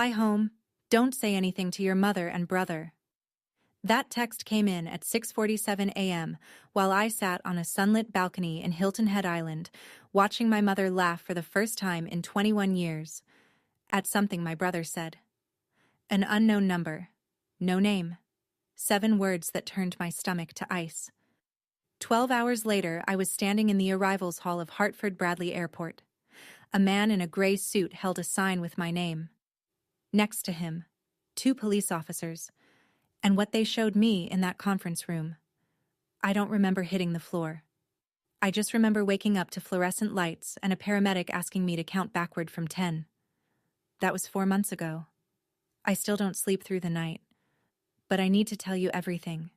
Fly home. Don't say anything to your mother and brother. That text came in at 6:47 a.m. while I sat on a sunlit balcony in Hilton Head Island, watching my mother laugh for the first time in 21 years. At something my brother said. An unknown number. No name. 7 words that turned my stomach to ice. 12 hours later, I was standing in the arrivals hall of Hartford Bradley Airport. A man in a gray suit held a sign with my name. Next to him, 2 police officers. And what they showed me in that conference room. I don't remember hitting the floor. I just remember waking up to fluorescent lights and a paramedic asking me to count backward from 10. That was 4 months ago. I still don't sleep through the night. But I need to tell you everything.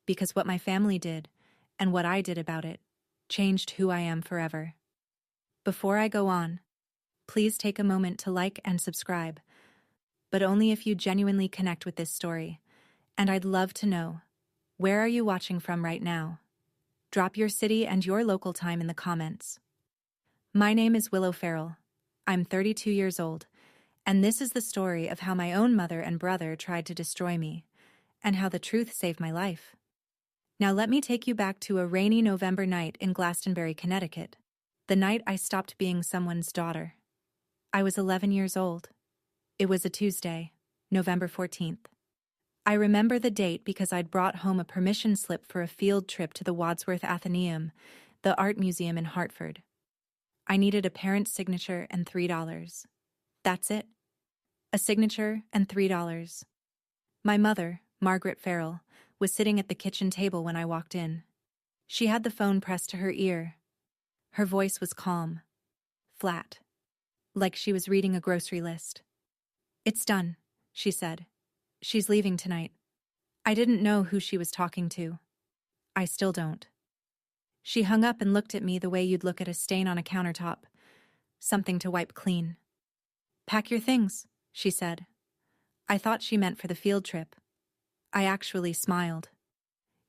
Because what my family did, and what I did about it, changed who I am forever. Before I go on, please take a moment to like and subscribe, but only if you genuinely connect with this story. And I'd love to know, where are you watching from right now? Drop your city and your local time in the comments. My name is Willow Farrell. I'm 32 years old, and this is the story of how my own mother and brother tried to destroy me, and how the truth saved my life. Now let me take you back to a rainy November night in Glastonbury, Connecticut, the night I stopped being someone's daughter. I was 11 years old. It was a Tuesday, November 14th. I remember the date because I'd brought home a permission slip for a field trip to the Wadsworth Atheneum, the art museum in Hartford. I needed a parent's signature and $3. That's it. A signature and $3. My mother, Margaret Farrell, was sitting at the kitchen table when I walked in. She had the phone pressed to her ear. Her voice was calm, flat, like she was reading a grocery list. "It's done," she said. "She's leaving tonight." I didn't know who she was talking to. I still don't. She hung up and looked at me the way you'd look at a stain on a countertop, something to wipe clean. "Pack your things," she said. I thought she meant for the field trip. I actually smiled.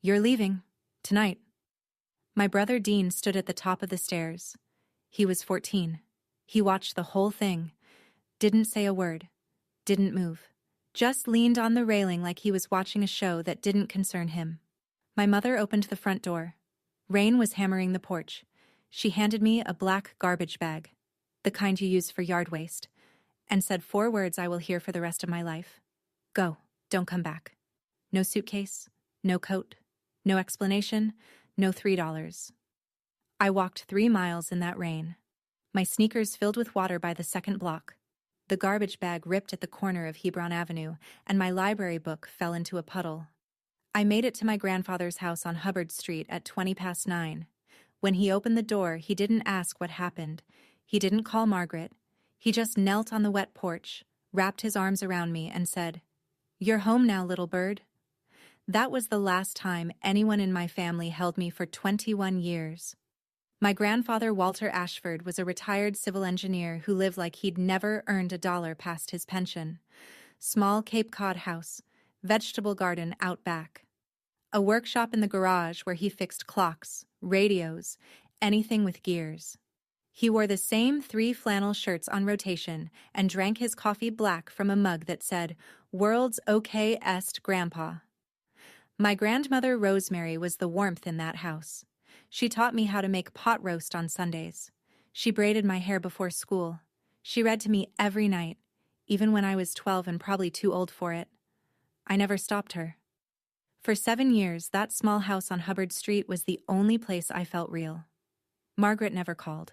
"You're leaving, tonight." My brother Dean stood at the top of the stairs. He was 14. He watched the whole thing, didn't say a word, didn't move. Just leaned on the railing like he was watching a show that didn't concern him. My mother opened the front door. Rain was hammering the porch. She handed me a black garbage bag, the kind you use for yard waste, and said 4 words I will hear for the rest of my life. "Go, don't come back." No suitcase, no coat, no explanation, no $3. I walked 3 miles in that rain. My sneakers filled with water by the second block. The garbage bag ripped at the corner of Hebron Avenue, and my library book fell into a puddle. I made it to my grandfather's house on Hubbard Street at 9:20. When he opened the door, he didn't ask what happened. He didn't call Margaret. He just knelt on the wet porch, wrapped his arms around me, and said, "You're home now, little bird." That was the last time anyone in my family held me for 21 years. My grandfather, Walter Ashford, was a retired civil engineer who lived like he'd never earned $1 past his pension. Small Cape Cod house, vegetable garden out back. A workshop in the garage where he fixed clocks, radios, anything with gears. He wore the same 3 flannel shirts on rotation and drank his coffee black from a mug that said, "World's OK-est Grandpa." My grandmother Rosemary was the warmth in that house. She taught me how to make pot roast on Sundays. She braided my hair before school. She read to me every night, even when I was 12 and probably too old for it. I never stopped her. For 7 years, that small house on Hubbard Street was the only place I felt real. Margaret never called.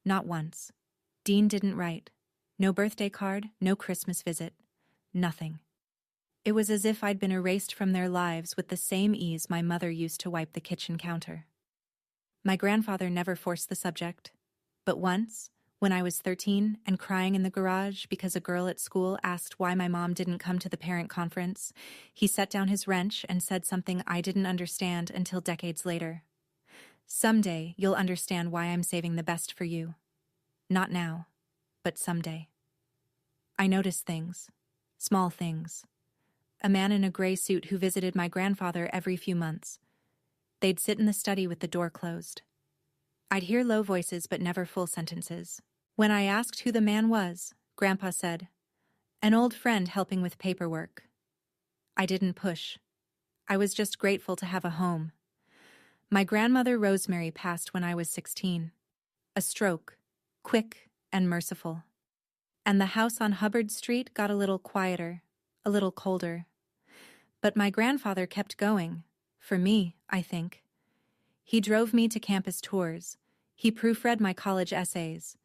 Not once. Dean didn't write. No birthday card, no Christmas visit. Nothing. It was as if I'd been erased from their lives with the same ease my mother used to wipe the kitchen counter. My grandfather never forced the subject, but once, when I was 13 and crying in the garage because a girl at school asked why my mom didn't come to the parent conference, he set down his wrench and said something I didn't understand until decades later. "Someday you'll understand why I'm saving the best for you. Not now, but someday." I noticed things, small things. A man in a gray suit who visited my grandfather every few months. They'd sit in the study with the door closed. I'd hear low voices but never full sentences. When I asked who the man was, Grandpa said, An old friend helping with paperwork. I didn't push. I was just grateful to have a home. My grandmother Rosemary passed when I was 16. A stroke, quick and merciful. And the house on Hubbard Street got a little quieter, a little colder. But my grandfather kept going. For me, I think. He drove me to campus tours. He proofread my college essays.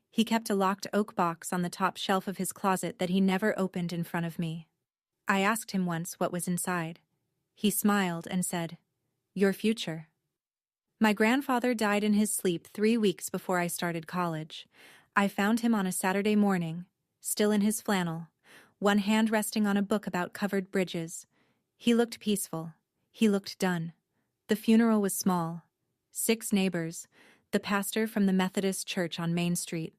He kept a locked oak box on the top shelf of his closet that he never opened in front of me. I asked him once what was inside. He smiled and said, "Your future." My grandfather died in his sleep 3 weeks before I started college. I found him on a Saturday morning, still in his flannel, one hand resting on a book about covered bridges. He looked peaceful. He looked done. The funeral was small. 6 neighbors, the pastor from the Methodist church on Main Street,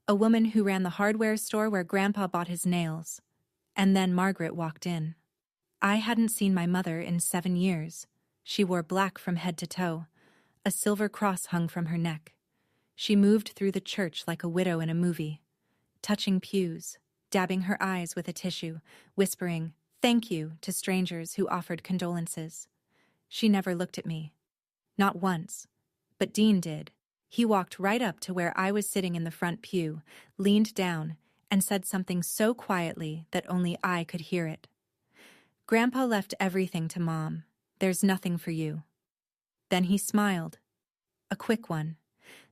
a woman who ran the hardware store where Grandpa bought his nails, and then Margaret walked in. I hadn't seen my mother in 7 years. She wore black from head to toe. A silver cross hung from her neck. She moved through the church like a widow in a movie, touching pews, dabbing her eyes with a tissue, whispering, "Thank you," to strangers who offered condolences. She never looked at me. Not once. But Dean did. He walked right up to where I was sitting in the front pew, leaned down, and said something so quietly that only I could hear it. "Grandpa left everything to Mom. There's nothing for you." Then he smiled. A quick one.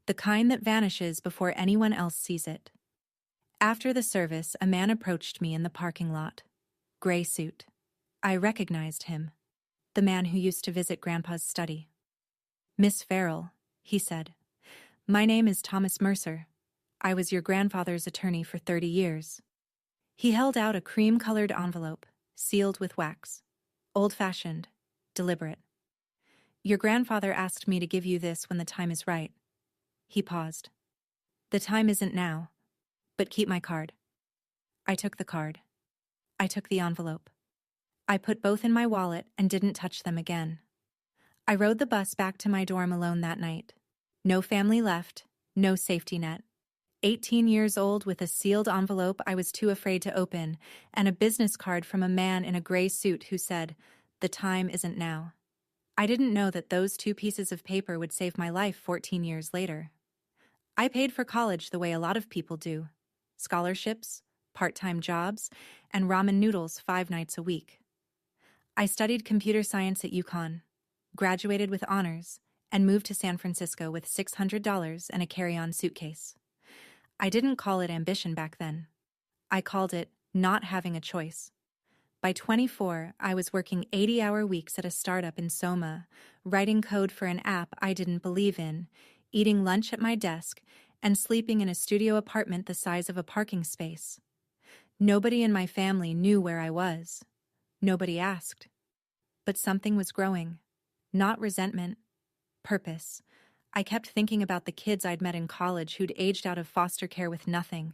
The kind that vanishes before anyone else sees it. After the service, a man approached me in the parking lot. Gray suit. I recognized him. The man who used to visit Grandpa's study. "Miss Farrell," he said. "My name is Thomas Mercer. I was your grandfather's attorney for 30 years. He held out a cream-colored envelope, sealed with wax. Old-fashioned, deliberate. "Your grandfather asked me to give you this when the time is right." He paused. "The time isn't now, but keep my card." I took the card. I took the envelope. I put both in my wallet and didn't touch them again. I rode the bus back to my dorm alone that night. No family left, no safety net. 18 years old with a sealed envelope I was too afraid to open, and a business card from a man in a gray suit who said, "The time isn't now." I didn't know that those 2 pieces of paper would save my life 14 years later. I paid for college the way a lot of people do. Scholarships, part-time jobs, and ramen noodles 5 nights a week. I studied computer science at UConn, graduated with honors, and moved to San Francisco with $600 and a carry-on suitcase. I didn't call it ambition back then. I called it not having a choice. By 24, I was working 80-hour weeks at a startup in Soma, writing code for an app I didn't believe in, eating lunch at my desk, and sleeping in a studio apartment the size of a parking space. Nobody in my family knew where I was. Nobody asked. But something was growing. Not resentment. Purpose. I kept thinking about the kids I'd met in college who'd aged out of foster care with nothing.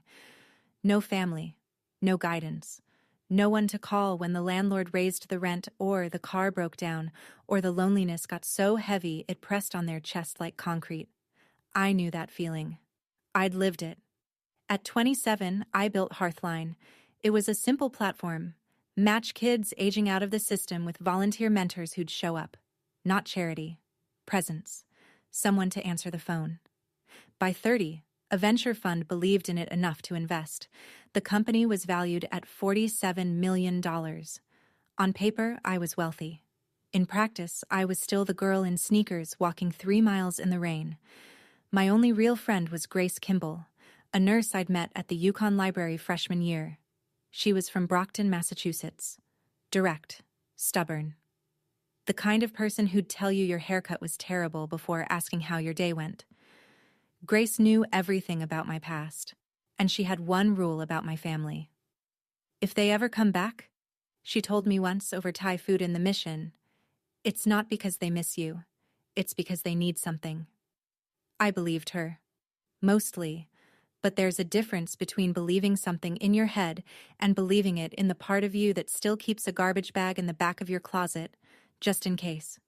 No family. No guidance. No one to call when the landlord raised the rent or the car broke down or the loneliness got so heavy it pressed on their chest like concrete. I knew that feeling. I'd lived it. At 27, I built Hearthline. It was a simple platform. Match kids aging out of the system with volunteer mentors who'd show up. Not charity. Presence. Someone to answer the phone. By 30, a venture fund believed in it enough to invest. The company was valued at $47 million. On paper, I was wealthy. In practice, I was still the girl in sneakers walking 3 miles in the rain. My only real friend was Grace Kimball, a nurse I'd met at the UConn Library freshman year. She was from Brockton, Massachusetts. Direct, stubborn. The kind of person who'd tell you your haircut was terrible before asking how your day went. Grace knew everything about my past, and she had one rule about my family. "If they ever come back," she told me once over Thai food in the Mission, "it's not because they miss you, it's because they need something." I believed her. Mostly. But there's a difference between believing something in your head and believing it in the part of you that still keeps a garbage bag in the back of your closet, just in case.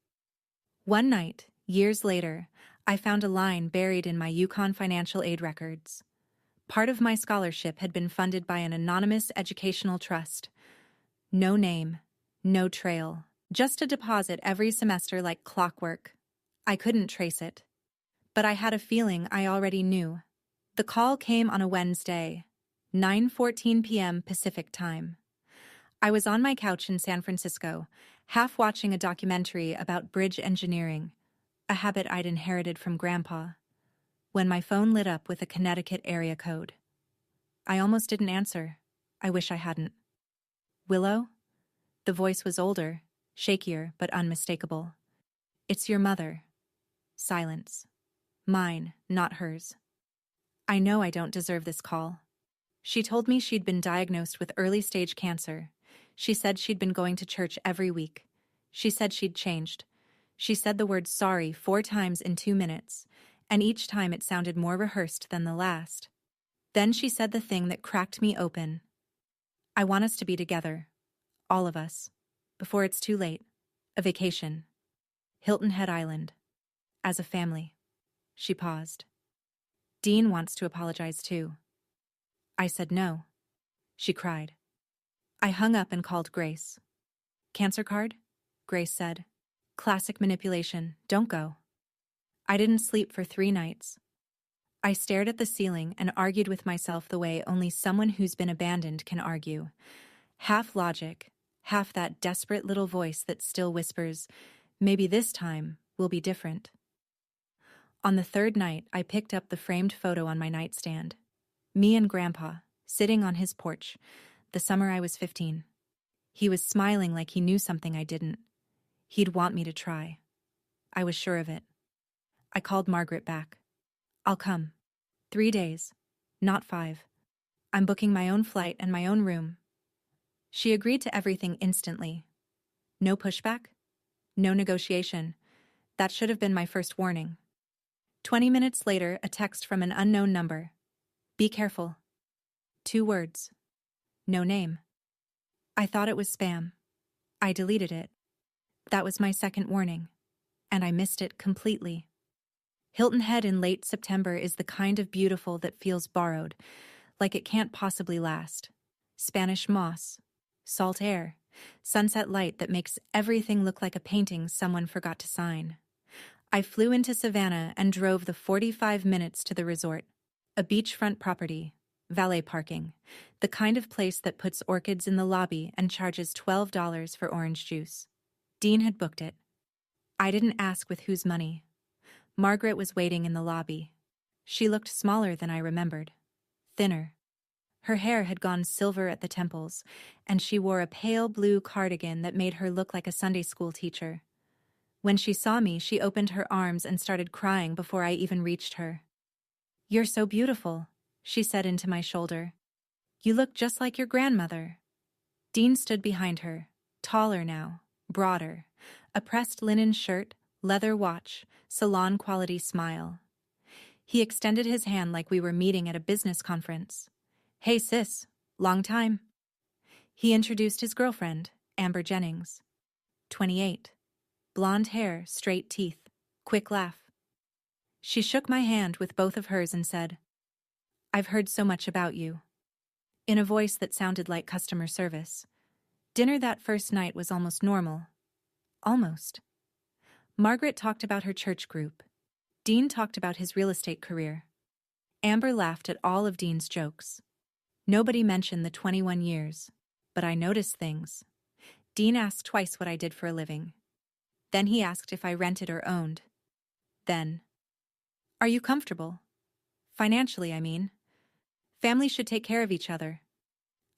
One night, years later, I found a line buried in my UConn financial aid records. Part of my scholarship had been funded by an anonymous educational trust. No name, no trail, just a deposit every semester like clockwork. I couldn't trace it. But I had a feeling I already knew. The call came on a Wednesday, 9:14 p.m. Pacific Time. I was on my couch in San Francisco, half watching a documentary about bridge engineering, a habit I'd inherited from Grandpa, when my phone lit up with a Connecticut area code. I almost didn't answer. I wish I hadn't. Willow? The voice was older, shakier, but unmistakable. It's your mother. Silence. Mine, not hers. I know I don't deserve this call. She told me she'd been diagnosed with early-stage cancer. She said she'd been going to church every week. She said she'd changed. She said the word sorry 4 times in 2 minutes, and each time it sounded more rehearsed than the last. Then she said the thing that cracked me open. I want us to be together. All of us. Before it's too late. A vacation. Hilton Head Island. As a family. She paused. Dean wants to apologize too. I said no. She cried. I hung up and called Grace. Cancer card? Grace said. Classic manipulation. Don't go. I didn't sleep for 3 nights. I stared at the ceiling and argued with myself the way only someone who's been abandoned can argue. Half logic, half that desperate little voice that still whispers, maybe this time will be different. On the 3rd night, I picked up the framed photo on my nightstand. Me and Grandpa, sitting on his porch, the summer I was 15. He was smiling like he knew something I didn't. He'd want me to try. I was sure of it. I called Margaret back. I'll come. 3 days. Not 5. I'm booking my own flight and my own room. She agreed to everything instantly. No pushback? No negotiation. That should have been my first warning. 20 minutes later, a text from an unknown number. Be careful. 2 words. No name. I thought it was spam. I deleted it. That was my second warning. And I missed it completely. Hilton Head in late September is the kind of beautiful that feels borrowed, like it can't possibly last. Spanish moss, salt air, sunset light that makes everything look like a painting someone forgot to sign. I flew into Savannah and drove the 45 minutes to the resort, a beachfront property, valet parking, the kind of place that puts orchids in the lobby and charges $12 for orange juice. Dean had booked it. I didn't ask with whose money. Margaret was waiting in the lobby. She looked smaller than I remembered. Thinner. Her hair had gone silver at the temples, and she wore a pale blue cardigan that made her look like a Sunday school teacher. When she saw me, she opened her arms and started crying before I even reached her. You're so beautiful, she said into my shoulder. You look just like your grandmother. Dean stood behind her, taller now, broader, a pressed linen shirt, leather watch, salon-quality smile. He extended his hand like we were meeting at a business conference. Hey sis, long time. He introduced his girlfriend, Amber Jennings. 28. Blonde hair, straight teeth, quick laugh. She shook my hand with both of hers and said, I've heard so much about you. In a voice that sounded like customer service. Dinner that first night was almost normal. Almost. Margaret talked about her church group. Dean talked about his real estate career. Amber laughed at all of Dean's jokes. Nobody mentioned the 21 years, but I noticed things. Dean asked twice what I did for a living. Then he asked if I rented or owned. Then, are you comfortable? Financially, I mean. Families should take care of each other.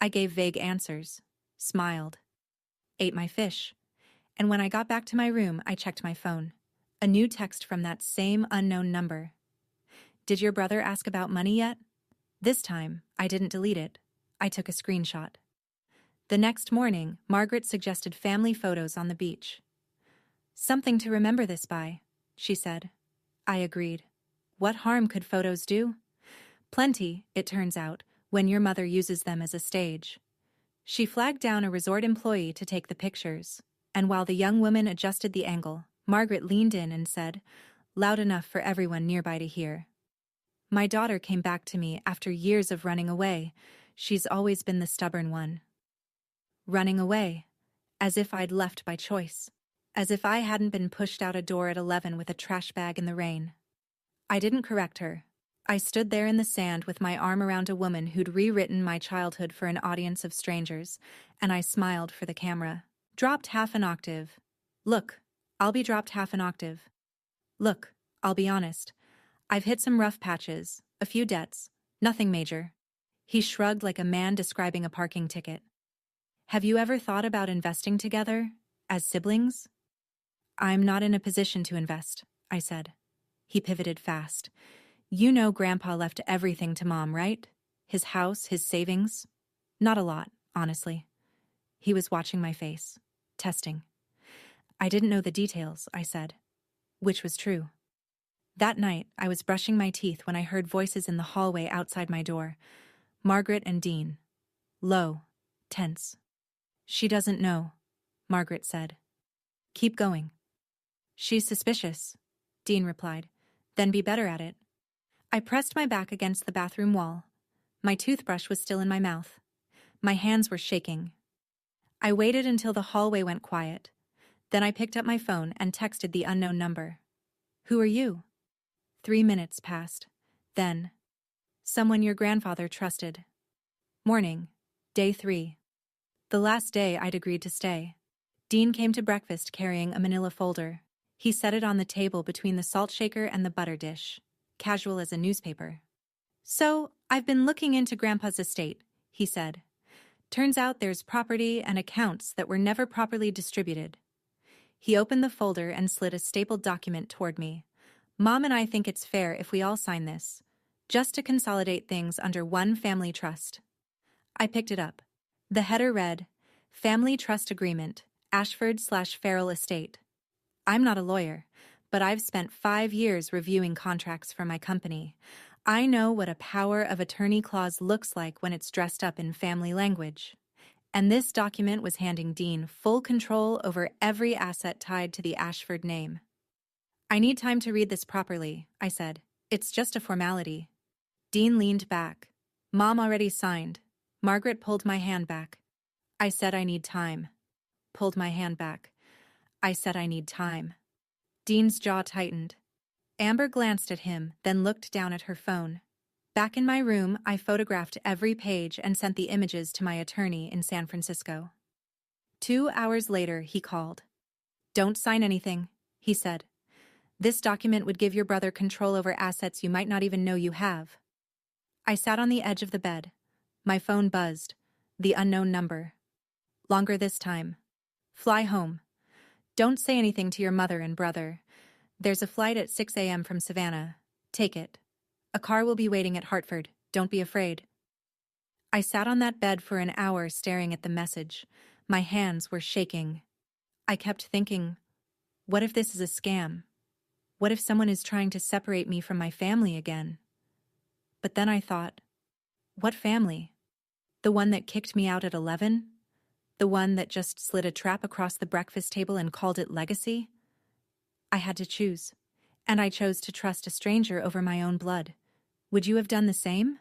I gave vague answers, smiled, ate my fish, and when I got back to my room, I checked my phone. A new text from that same unknown number. Did your brother ask about money yet? This time, I didn't delete it. I took a screenshot. The next morning, Margaret suggested family photos on the beach. Something to remember this by, she said. I agreed. What harm could photos do? Plenty, it turns out, when your mother uses them as a stage. She flagged down a resort employee to take the pictures, and while the young woman adjusted the angle, Margaret leaned in and said, loud enough for everyone nearby to hear, My daughter came back to me after years of running away. She's always been the stubborn one. Running away. As if I'd left by choice. As if I hadn't been pushed out a door at 11 with a trash bag in the rain. I didn't correct her. I stood there in the sand with my arm around a woman who'd rewritten my childhood for an audience of strangers, and I smiled for the camera. Dropped half an octave. Look, I'll be dropped half an octave. Look, I'll be honest. I've hit some rough patches, a few debts, nothing major. He shrugged like a man describing a parking ticket. Have you ever thought about investing together, as siblings? I'm not in a position to invest, I said. He pivoted fast. You know Grandpa left everything to Mom, right? His house, his savings. Not a lot, honestly. He was watching my face, testing. I didn't know the details, I said. Which was true. That night, I was brushing my teeth when I heard voices in the hallway outside my door. Margaret and Dean. Low, tense. She doesn't know, Margaret said. Keep going. She's suspicious, Dean replied. Then be better at it. I pressed my back against the bathroom wall. My toothbrush was still in my mouth. My hands were shaking. I waited until the hallway went quiet. Then I picked up my phone and texted the unknown number. Who are you? 3 minutes passed. Then, someone your grandfather trusted. Morning, day 3. The last day I'd agreed to stay. Dean came to breakfast carrying a manila folder. He set it on the table between the salt shaker and the butter dish, casual as a newspaper. So, I've been looking into Grandpa's estate, he said. Turns out there's property and accounts that were never properly distributed. He opened the folder and slid a stapled document toward me. Mom and I think it's fair if we all sign this, just to consolidate things under one family trust. I picked it up. The header read, Family Trust Agreement, Ashford/Farrell Estate. I'm not a lawyer, but I've spent 5 years reviewing contracts for my company. I know what a power of attorney clause looks like when it's dressed up in family language. And this document was handing Dean full control over every asset tied to the Ashford name. I need time to read this properly, I said. It's just a formality. Dean leaned back. Mom already signed. Margaret pulled my hand back. I said I need time. Pulled my hand back. I said I need time. Dean's jaw tightened. Amber glanced at him, then looked down at her phone. Back in my room, I photographed every page and sent the images to my attorney in San Francisco. 2 hours later, he called. Don't sign anything, he said. This document would give your brother control over assets you might not even know you have. I sat on the edge of the bed. My phone buzzed. The unknown number. Longer this time. Fly home. Don't say anything to your mother and brother. There's a flight at 6 a.m. from Savannah. Take it. A car will be waiting at Hartford. Don't be afraid. I sat on that bed for an hour staring at the message. My hands were shaking. I kept thinking, what if this is a scam? What if someone is trying to separate me from my family again? But then I thought, what family? The one that kicked me out at 11? The one that just slid a trap across the breakfast table and called it legacy? I had to choose, and I chose to trust a stranger over my own blood. Would you have done the same?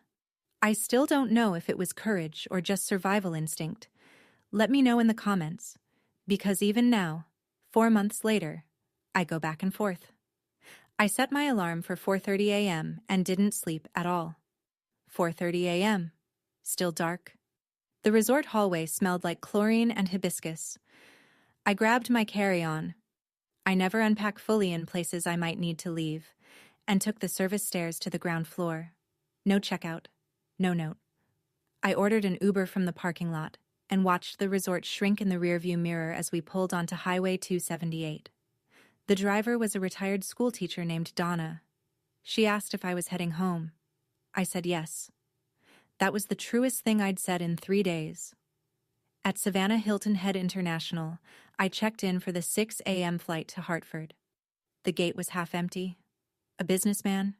I still don't know if it was courage or just survival instinct. Let me know in the comments, because even now, 4 months later, I go back and forth. I set my alarm for 4:30 a.m. and didn't sleep at all. 4:30 a.m. Still dark. The resort hallway smelled like chlorine and hibiscus. I grabbed my carry-on. I never unpack fully in places I might need to leave, and took the service stairs to the ground floor. No checkout. No note. I ordered an Uber from the parking lot and watched the resort shrink in the rearview mirror as we pulled onto Highway 278. The driver was a retired schoolteacher named Donna. She asked if I was heading home. I said yes. That was the truest thing I'd said in 3 days. At Savannah Hilton Head International, I checked in for the 6 a.m. flight to Hartford. The gate was half empty. A businessman,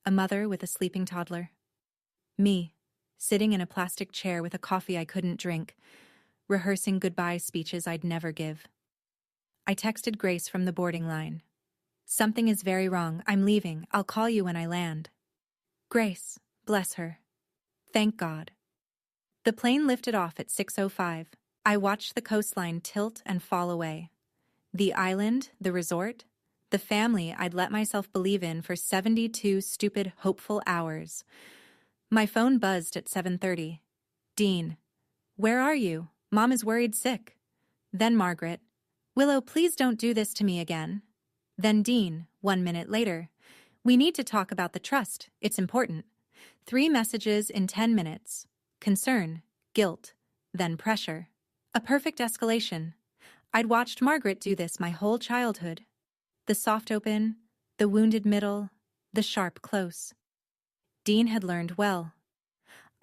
a mother with a sleeping toddler. Me, sitting in a plastic chair with a coffee I couldn't drink, rehearsing goodbye speeches I'd never give. I texted Grace from the boarding line. Something is very wrong. I'm leaving. I'll call you when I land. Grace, bless her. Thank God. The plane lifted off at 6:05. I watched the coastline tilt and fall away. The island, the resort, the family I'd let myself believe in for 72 stupid, hopeful hours. My phone buzzed at 7:30. Dean. Where are you? Mom is worried sick. Then Margaret. Willow, please don't do this to me again. Then Dean, 1 minute later. We need to talk about the trust. It's important. 3 messages in 10 minutes. Concern, guilt, then pressure. A perfect escalation. I'd watched Margaret do this my whole childhood. The soft open, the wounded middle, the sharp close. Dean had learned well.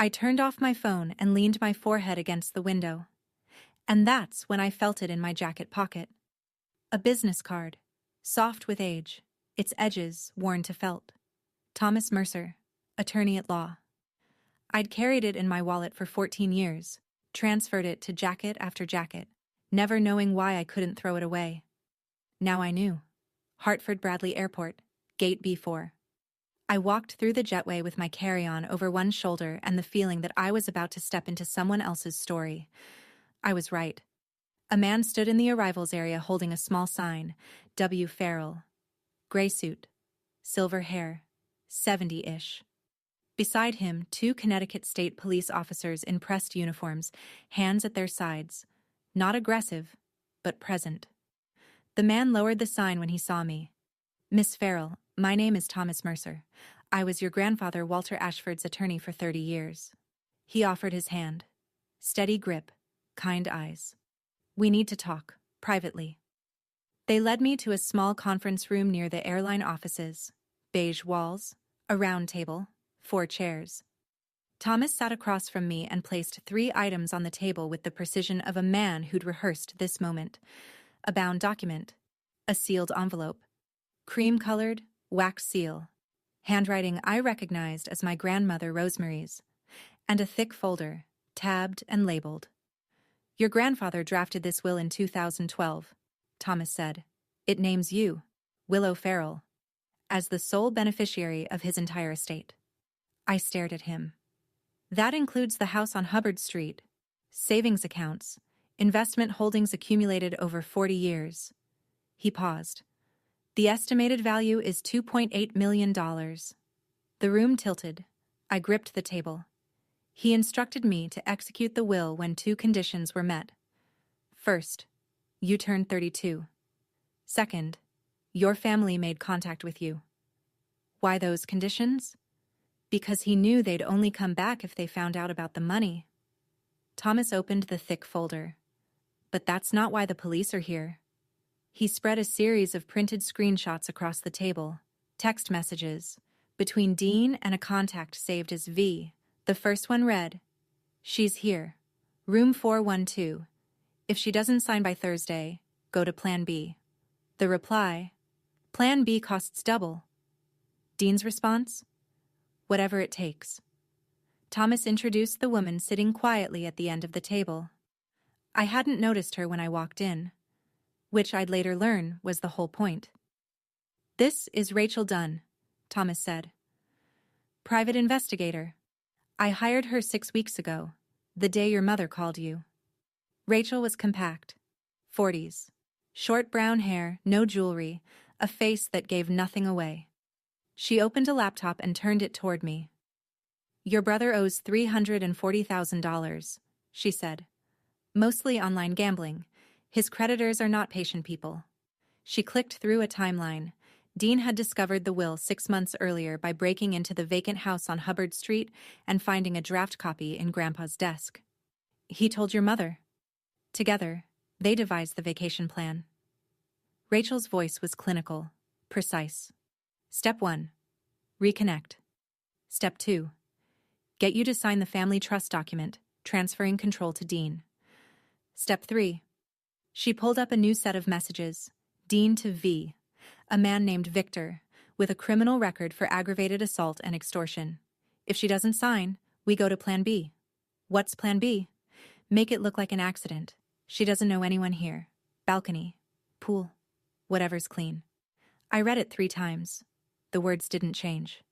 I turned off my phone and leaned my forehead against the window. And that's when I felt it in my jacket pocket. A business card, soft with age, its edges worn to felt. Thomas Mercer, attorney at law. I'd carried it in my wallet for 14 years, transferred it to jacket after jacket, never knowing why I couldn't throw it away. Now I knew. Hartford Bradley Airport, Gate B4. I walked through the jetway with my carry-on over one shoulder and the feeling that I was about to step into someone else's story. I was right. A man stood in the arrivals area holding a small sign, W. Farrell. Gray suit, silver hair, 70-ish. Beside him, 2 Connecticut State Police officers in pressed uniforms, hands at their sides. Not aggressive, but present. The man lowered the sign when he saw me. Miss Farrell, my name is Thomas Mercer. I was your grandfather Walter Ashford's attorney for 30 years. He offered his hand. Steady grip, kind eyes. We need to talk, privately. They led me to a small conference room near the airline offices. Beige walls, a round table, 4 chairs. Thomas sat across from me and placed 3 items on the table with the precision of a man who'd rehearsed this moment. A bound document, a sealed envelope, cream-colored, wax seal, handwriting I recognized as my grandmother Rosemary's, and a thick folder, tabbed and labeled. Your grandfather drafted this will in 2012, Thomas said. It names you, Willow Farrell, as the sole beneficiary of his entire estate. I stared at him. That includes the house on Hubbard Street, savings accounts, investment holdings accumulated over 40 years. He paused. The estimated value is $2.8 million. The room tilted. I gripped the table. He instructed me to execute the will when 2 conditions were met. First, you turned 32. Second, your family made contact with you. Why those conditions? Because he knew they'd only come back if they found out about the money. Thomas opened the thick folder. But that's not why the police are here. He spread a series of printed screenshots across the table, text messages, between Dean and a contact saved as V. The first one read, "She's here. Room 412. If she doesn't sign by Thursday, go to Plan B." The reply, "Plan B costs double." Dean's response, "Whatever it takes." Thomas introduced the woman sitting quietly at the end of the table. I hadn't noticed her when I walked in, which I'd later learn was the whole point. "This is Rachel Dunn," Thomas said. "Private investigator. I hired her 6 weeks ago, the day your mother called you." Rachel was compact, 40s, short brown hair, no jewelry, a face that gave nothing away. She opened a laptop and turned it toward me. "Your brother owes $340,000, she said. "Mostly online gambling. His creditors are not patient people." She clicked through a timeline. Dean had discovered the will 6 months earlier by breaking into the vacant house on Hubbard Street and finding a draft copy in Grandpa's desk. "He told your mother." Together, they devised the vacation plan. Rachel's voice was clinical, precise. Step 1. Reconnect. Step 2. Get you to sign the family trust document, transferring control to Dean. Step 3. She pulled up a new set of messages. Dean to V, a man named Victor, with a criminal record for aggravated assault and extortion. If she doesn't sign, we go to Plan B. What's Plan B? Make it look like an accident. She doesn't know anyone here. Balcony. Pool. Whatever's clean. I read it 3 times. The words didn't change.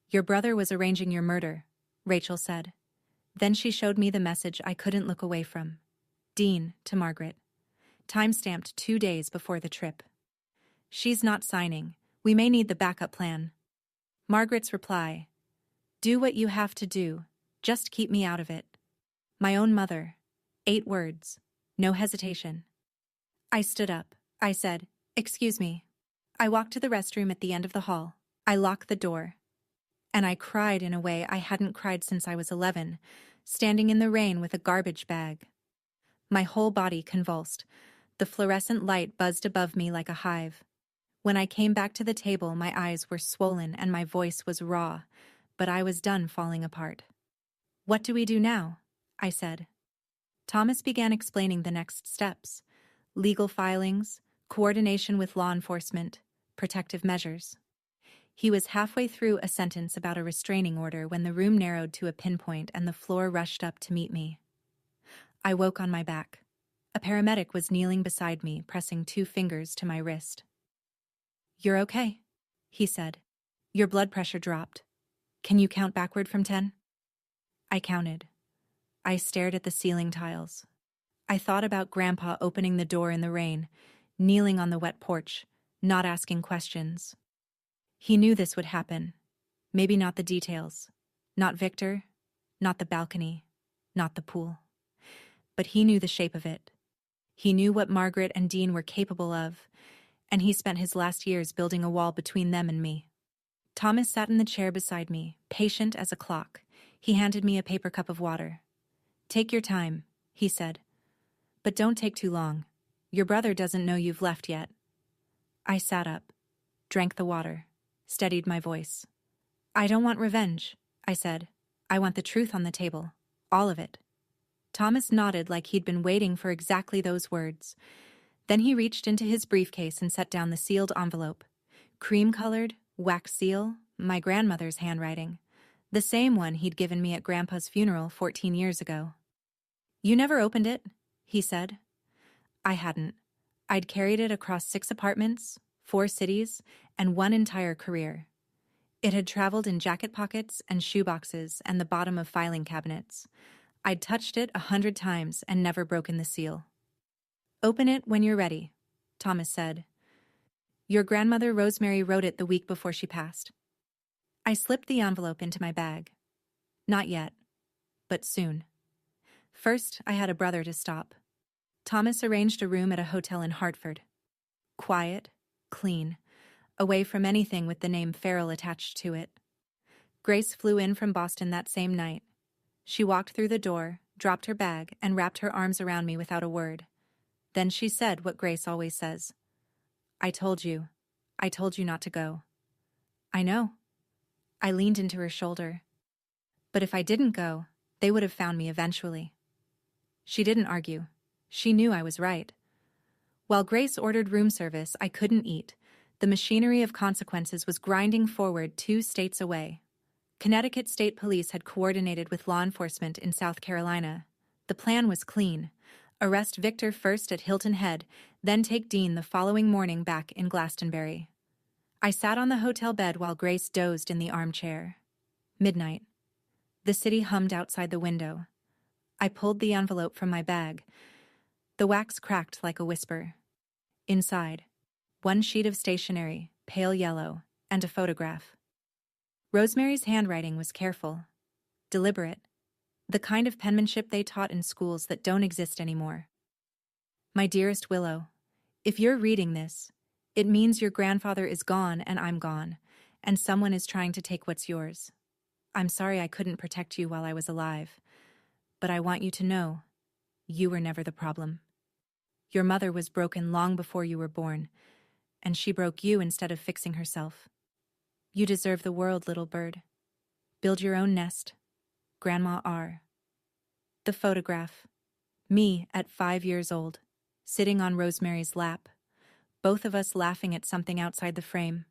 Your brother was arranging your murder, Rachel said. Then she showed me the message I couldn't look away from. Dean, to Margaret. Time-stamped 2 days before the trip. She's not signing. We may need the backup plan. Margaret's reply. Do what you have to do. Just keep me out of it. My own mother. 8 words. No hesitation. I stood up. I said, "Excuse me." I walked to the restroom at the end of the hall. I locked the door. And I cried in a way I hadn't cried since I was 11, standing in the rain with a garbage bag. My whole body convulsed. The fluorescent light buzzed above me like a hive. When I came back to the table, my eyes were swollen and my voice was raw, but I was done falling apart. What do we do now? I said. Thomas began explaining the next steps. Legal filings, coordination with law enforcement, protective measures. He was halfway through a sentence about a restraining order when the room narrowed to a pinpoint and the floor rushed up to meet me. I woke on my back. A paramedic was kneeling beside me, pressing 2 fingers to my wrist. You're okay, he said. Your blood pressure dropped. Can you count backward from 10? I counted. I stared at the ceiling tiles. I thought about Grandpa opening the door in the rain, kneeling on the wet porch, not asking questions. He knew this would happen. Maybe not the details. Not Victor, not the balcony, not the pool. But he knew the shape of it. He knew what Margaret and Dean were capable of, and he spent his last years building a wall between them and me. Thomas sat in the chair beside me, patient as a clock. He handed me a paper cup of water. Take your time, he said. But don't take too long. Your brother doesn't know you've left yet. I sat up, drank the water, steadied my voice. I don't want revenge, I said. I want the truth on the table. All of it. Thomas nodded like he'd been waiting for exactly those words. Then he reached into his briefcase and set down the sealed envelope. Cream-colored, wax seal, my grandmother's handwriting. The same one he'd given me at Grandpa's funeral 14 years ago. You never opened it, he said. I hadn't. I'd carried it across 6 apartments, 4 cities, and 1 entire career. It had traveled in jacket pockets and shoeboxes and the bottom of filing cabinets. I'd touched it 100 times and never broken the seal. Open it when you're ready, Thomas said. Your grandmother Rosemary wrote it the week before she passed. I slipped the envelope into my bag. Not yet, but soon. First, I had a brother to stop. Thomas arranged a room at a hotel in Hartford. Quiet, clean, away from anything with the name Farrell attached to it. Grace flew in from Boston that same night. She walked through the door, dropped her bag, and wrapped her arms around me without a word. Then she said what Grace always says. I told you not to go. I know. I leaned into her shoulder. But if I didn't go, they would have found me eventually. She didn't argue. She knew I was right. While Grace ordered room service, I couldn't eat. The machinery of consequences was grinding forward 2 states away. Connecticut State Police had coordinated with law enforcement in South Carolina. The plan was clean. Arrest Victor first at Hilton Head, then take Dean the following morning back in Glastonbury. I sat on the hotel bed while Grace dozed in the armchair. Midnight. The city hummed outside the window. I pulled the envelope from my bag. The wax cracked like a whisper. Inside, 1 sheet of stationery, pale yellow, and a photograph. Rosemary's handwriting was careful, deliberate, the kind of penmanship they taught in schools that don't exist anymore. My dearest Willow, if you're reading this, it means your grandfather is gone and I'm gone, and someone is trying to take what's yours. I'm sorry I couldn't protect you while I was alive, but I want you to know, you were never the problem. Your mother was broken long before you were born, and she broke you instead of fixing herself. You deserve the world, little bird. Build your own nest. Grandma R. The photograph. Me at 5 years old, sitting on Rosemary's lap, both of us laughing at something outside the frame.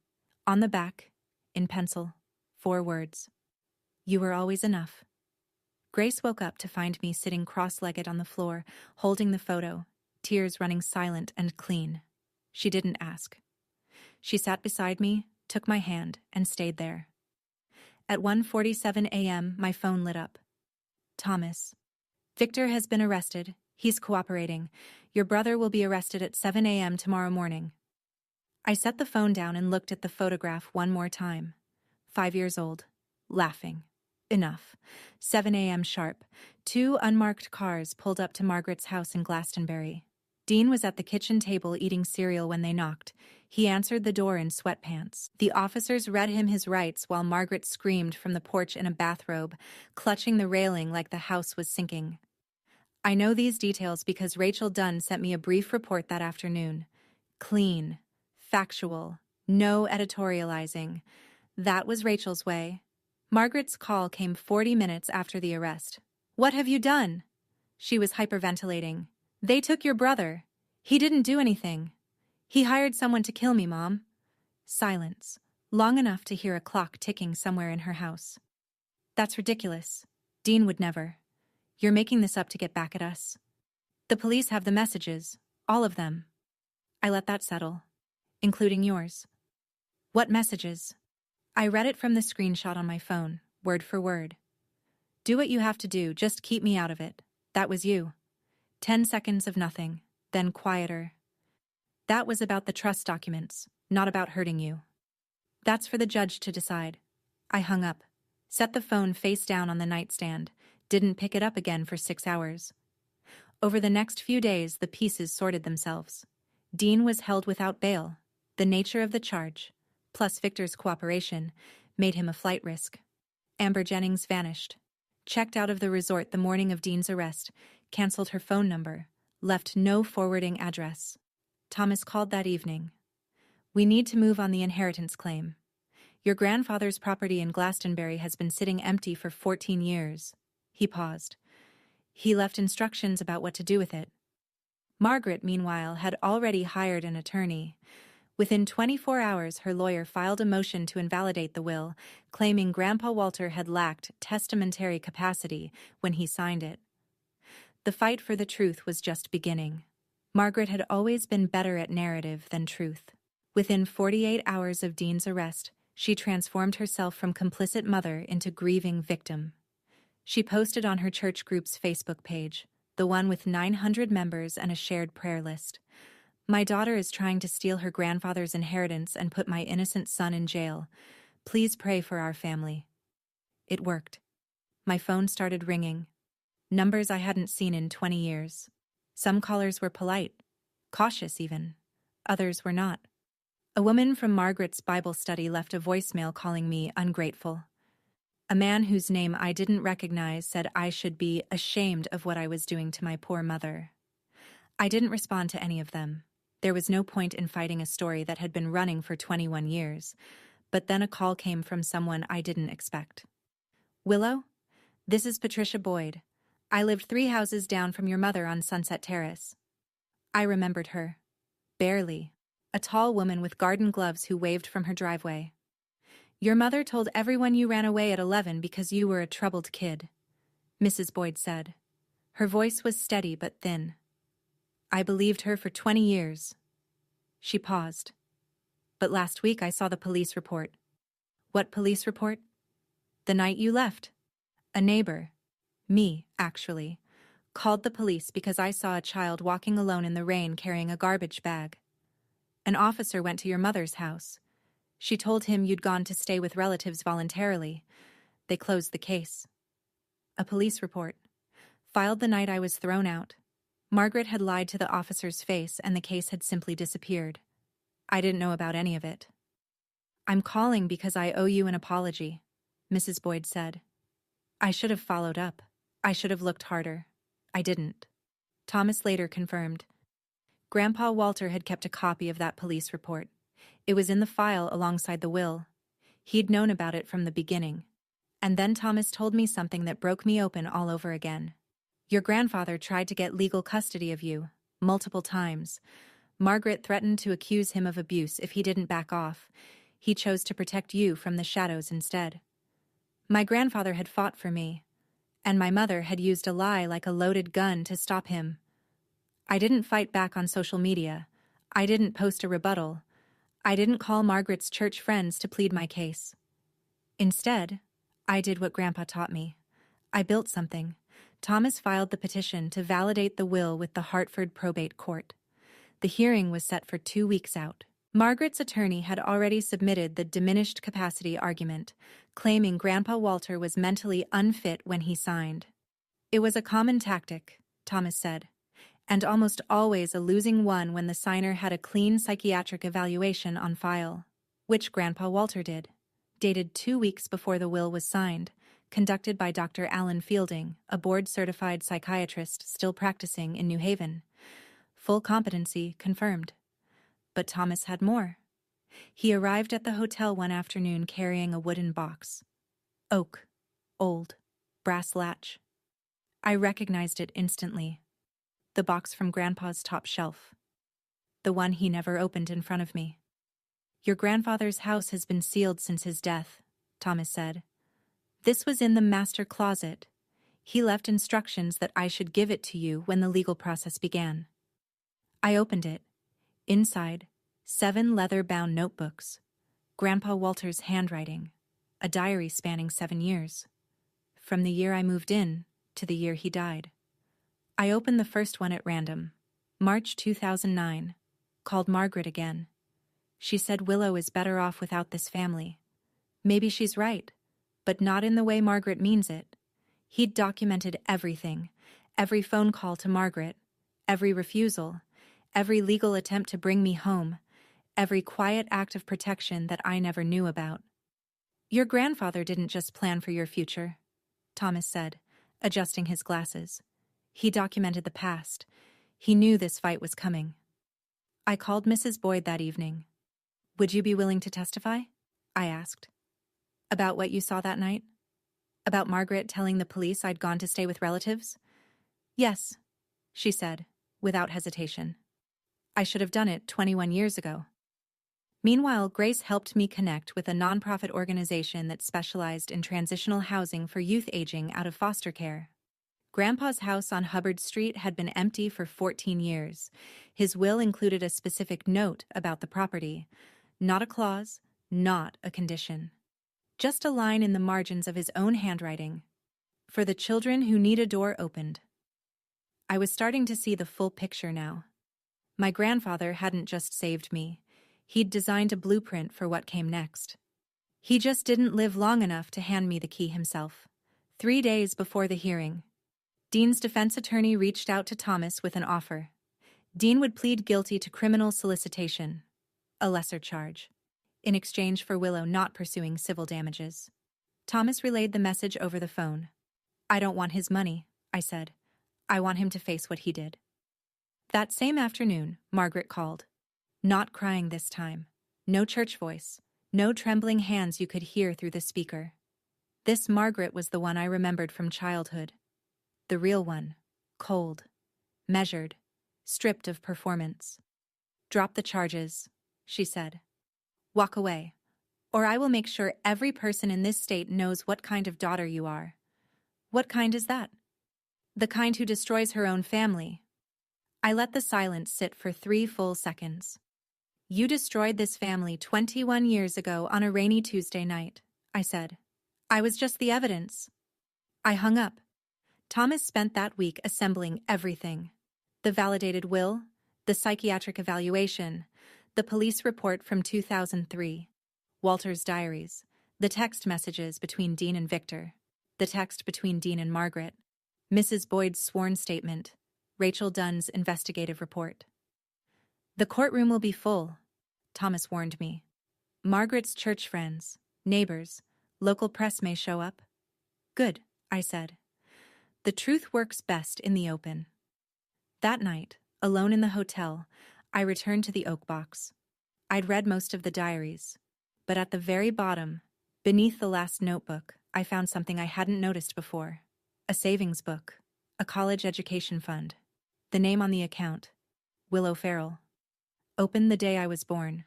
On the back, in pencil, 4 words. You were always enough. Grace woke up to find me sitting cross-legged on the floor, holding the photo, tears running silent and clean. She didn't ask. She sat beside me, took my hand, and stayed there. At 1:47 a.m., my phone lit up. Thomas. Victor has been arrested. He's cooperating. Your brother will be arrested at 7 a.m. tomorrow morning. I set the phone down and looked at the photograph one more time. 5 years old. Laughing. Enough. 7 a.m. sharp. 2 unmarked cars pulled up to Margaret's house in Glastonbury. Dean was at the kitchen table eating cereal when they knocked. He answered the door in sweatpants. The officers read him his rights while Margaret screamed from the porch in a bathrobe, clutching the railing like the house was sinking. I know these details because Rachel Dunn sent me a brief report that afternoon. Clean. Factual. No editorializing. That was Rachel's way. Margaret's call came 40 minutes after the arrest. "What have you done?" She was hyperventilating. "They took your brother. He didn't do anything. He hired someone to kill me, Mom." Silence, long enough to hear a clock ticking somewhere in her house. "That's ridiculous. Dean would never. You're making this up to get back at us. The police have the messages, all of them." I let that settle. "Including yours." "What messages?" I read it from the screenshot on my phone, word for word. "Do what you have to do, just keep me out of it. That was you." 10 seconds of nothing, then quieter. "That was about the trust documents, not about hurting you. That's for the judge to decide." I hung up, set the phone face down on the nightstand, didn't pick it up again for 6 hours. Over the next few days, the pieces sorted themselves. Dean was held without bail. The nature of the charge, plus Victor's cooperation, made him a flight risk. Amber Jennings vanished. Checked out of the resort the morning of Dean's arrest, canceled her phone number, left no forwarding address. Thomas called that evening. "We need to move on the inheritance claim. Your grandfather's property in Glastonbury has been sitting empty for 14 years. He paused. He left instructions about what to do with it. Margaret, meanwhile, had already hired an attorney. Within 24 hours, her lawyer filed a motion to invalidate the will, claiming Grandpa Walter had lacked testamentary capacity when he signed it. The fight for the truth was just beginning. Margaret had always been better at narrative than truth. Within 48 hours of Dean's arrest, she transformed herself from complicit mother into grieving victim. She posted on her church group's Facebook page, the one with 900 members and a shared prayer list. "My daughter is trying to steal her grandfather's inheritance and put my innocent son in jail. Please pray for our family." It worked. My phone started ringing. Numbers I hadn't seen in 20 years. Some callers were polite, cautious even. Others were not. A woman from Margaret's Bible study left a voicemail calling me ungrateful. A man whose name I didn't recognize said I should be ashamed of what I was doing to my poor mother. I didn't respond to any of them. There was no point in fighting a story that had been running for 21 years. But then a call came from someone I didn't expect. "Willow? This is Patricia Boyd. I lived 3 houses down from your mother on Sunset Terrace." I remembered her. Barely. A tall woman with garden gloves who waved from her driveway. "Your mother told everyone you ran away at 11 because you were a troubled kid," Mrs. Boyd said. Her voice was steady but thin. "I believed her for 20 years." She paused. "But last week I saw the police report." "What police report?" "The night you left. A neighbor, me, actually, called the police because I saw a child walking alone in the rain carrying a garbage bag. An officer went to your mother's house. She told him you'd gone to stay with relatives voluntarily. They closed the case." A police report. Filed the night I was thrown out. Margaret had lied to the officer's face and the case had simply disappeared. I didn't know about any of it. "I'm calling because I owe you an apology," Mrs. Boyd said. "I should have followed up. I should have looked harder. I didn't." Thomas later confirmed. Grandpa Walter had kept a copy of that police report. It was in the file alongside the will. He'd known about it from the beginning. And then Thomas told me something that broke me open all over again. "Your grandfather tried to get legal custody of you, multiple times. Margaret threatened to accuse him of abuse if he didn't back off. He chose to protect you from the shadows instead. My grandfather had fought for me, and my mother had used a lie like a loaded gun to stop him. I didn't fight back on social media. I didn't post a rebuttal. I didn't call Margaret's church friends to plead my case. Instead, I did what Grandpa taught me. I built something. Thomas filed the petition to validate the will with the Hartford Probate Court. The hearing was set for 2 weeks out. Margaret's attorney had already submitted the diminished capacity argument, claiming Grandpa Walter was mentally unfit when he signed. It was a common tactic, Thomas said, and almost always a losing one when the signer had a clean psychiatric evaluation on file, which Grandpa Walter did, dated 2 weeks before the will was signed, conducted by Dr. Alan Fielding, a board-certified psychiatrist still practicing in New Haven. Full competency confirmed. But Thomas had more. He arrived at the hotel one afternoon carrying a wooden box. Oak. Old. Brass latch. I recognized it instantly. The box from Grandpa's top shelf. The one he never opened in front of me. Your grandfather's house has been sealed since his death, Thomas said. This was in the master closet. He left instructions that I should give it to you when the legal process began. I opened it. Inside, 7 leather-bound notebooks. Grandpa Walter's handwriting. A diary spanning 7 years. From the year I moved in to the year he died. I opened the first one at random. March 2009. Called Margaret again. She said Willow is better off without this family. Maybe she's right, but not in the way Margaret means it. He'd documented everything. Every phone call to Margaret. Every refusal. Every legal attempt to bring me home. Every quiet act of protection that I never knew about. Your grandfather didn't just plan for your future, Thomas said, adjusting his glasses. He documented the past. He knew this fight was coming. I called Mrs. Boyd that evening. Would you be willing to testify? I asked. About what you saw that night? About Margaret telling the police I'd gone to stay with relatives? Yes, she said, without hesitation. I should have done it 21 years ago. Meanwhile, Grace helped me connect with a nonprofit organization that specialized in transitional housing for youth aging out of foster care. Grandpa's house on Hubbard Street had been empty for 14 years. His will included a specific note about the property. Not a clause, not a condition. Just a line in the margins of his own handwriting. For the children who need a door opened. I was starting to see the full picture now. My grandfather hadn't just saved me. He'd designed a blueprint for what came next. He just didn't live long enough to hand me the key himself. 3 days before the hearing, Dean's defense attorney reached out to Thomas with an offer. Dean would plead guilty to criminal solicitation, a lesser charge, in exchange for Willow not pursuing civil damages. Thomas relayed the message over the phone. I don't want his money, I said. I want him to face what he did. That same afternoon, Margaret called. Not crying this time. No church voice. No trembling hands you could hear through the speaker. This Margaret was the one I remembered from childhood. The real one. Cold. Measured. Stripped of performance. Drop the charges, she said. Walk away, or I will make sure every person in this state knows what kind of daughter you are. What kind is that? The kind who destroys her own family. I let the silence sit for 3 full seconds. You destroyed this family 21 years ago on a rainy Tuesday night, I said. I was just the evidence. I hung up. Thomas spent that week assembling everything. The validated will, the psychiatric evaluation, the police report from 2003, Walter's diaries, the text messages between Dean and Victor, the text between Dean and Margaret, Mrs. Boyd's sworn statement, Rachel Dunn's investigative report. The courtroom will be full, Thomas warned me. Margaret's church friends, neighbors, local press may show up. Good, I said. The truth works best in the open. That night, alone in the hotel, I returned to the oak box. I'd read most of the diaries, but at the very bottom, beneath the last notebook, I found something I hadn't noticed before. A savings book, a college education fund. The name on the account, Willow Farrell. Opened the day I was born.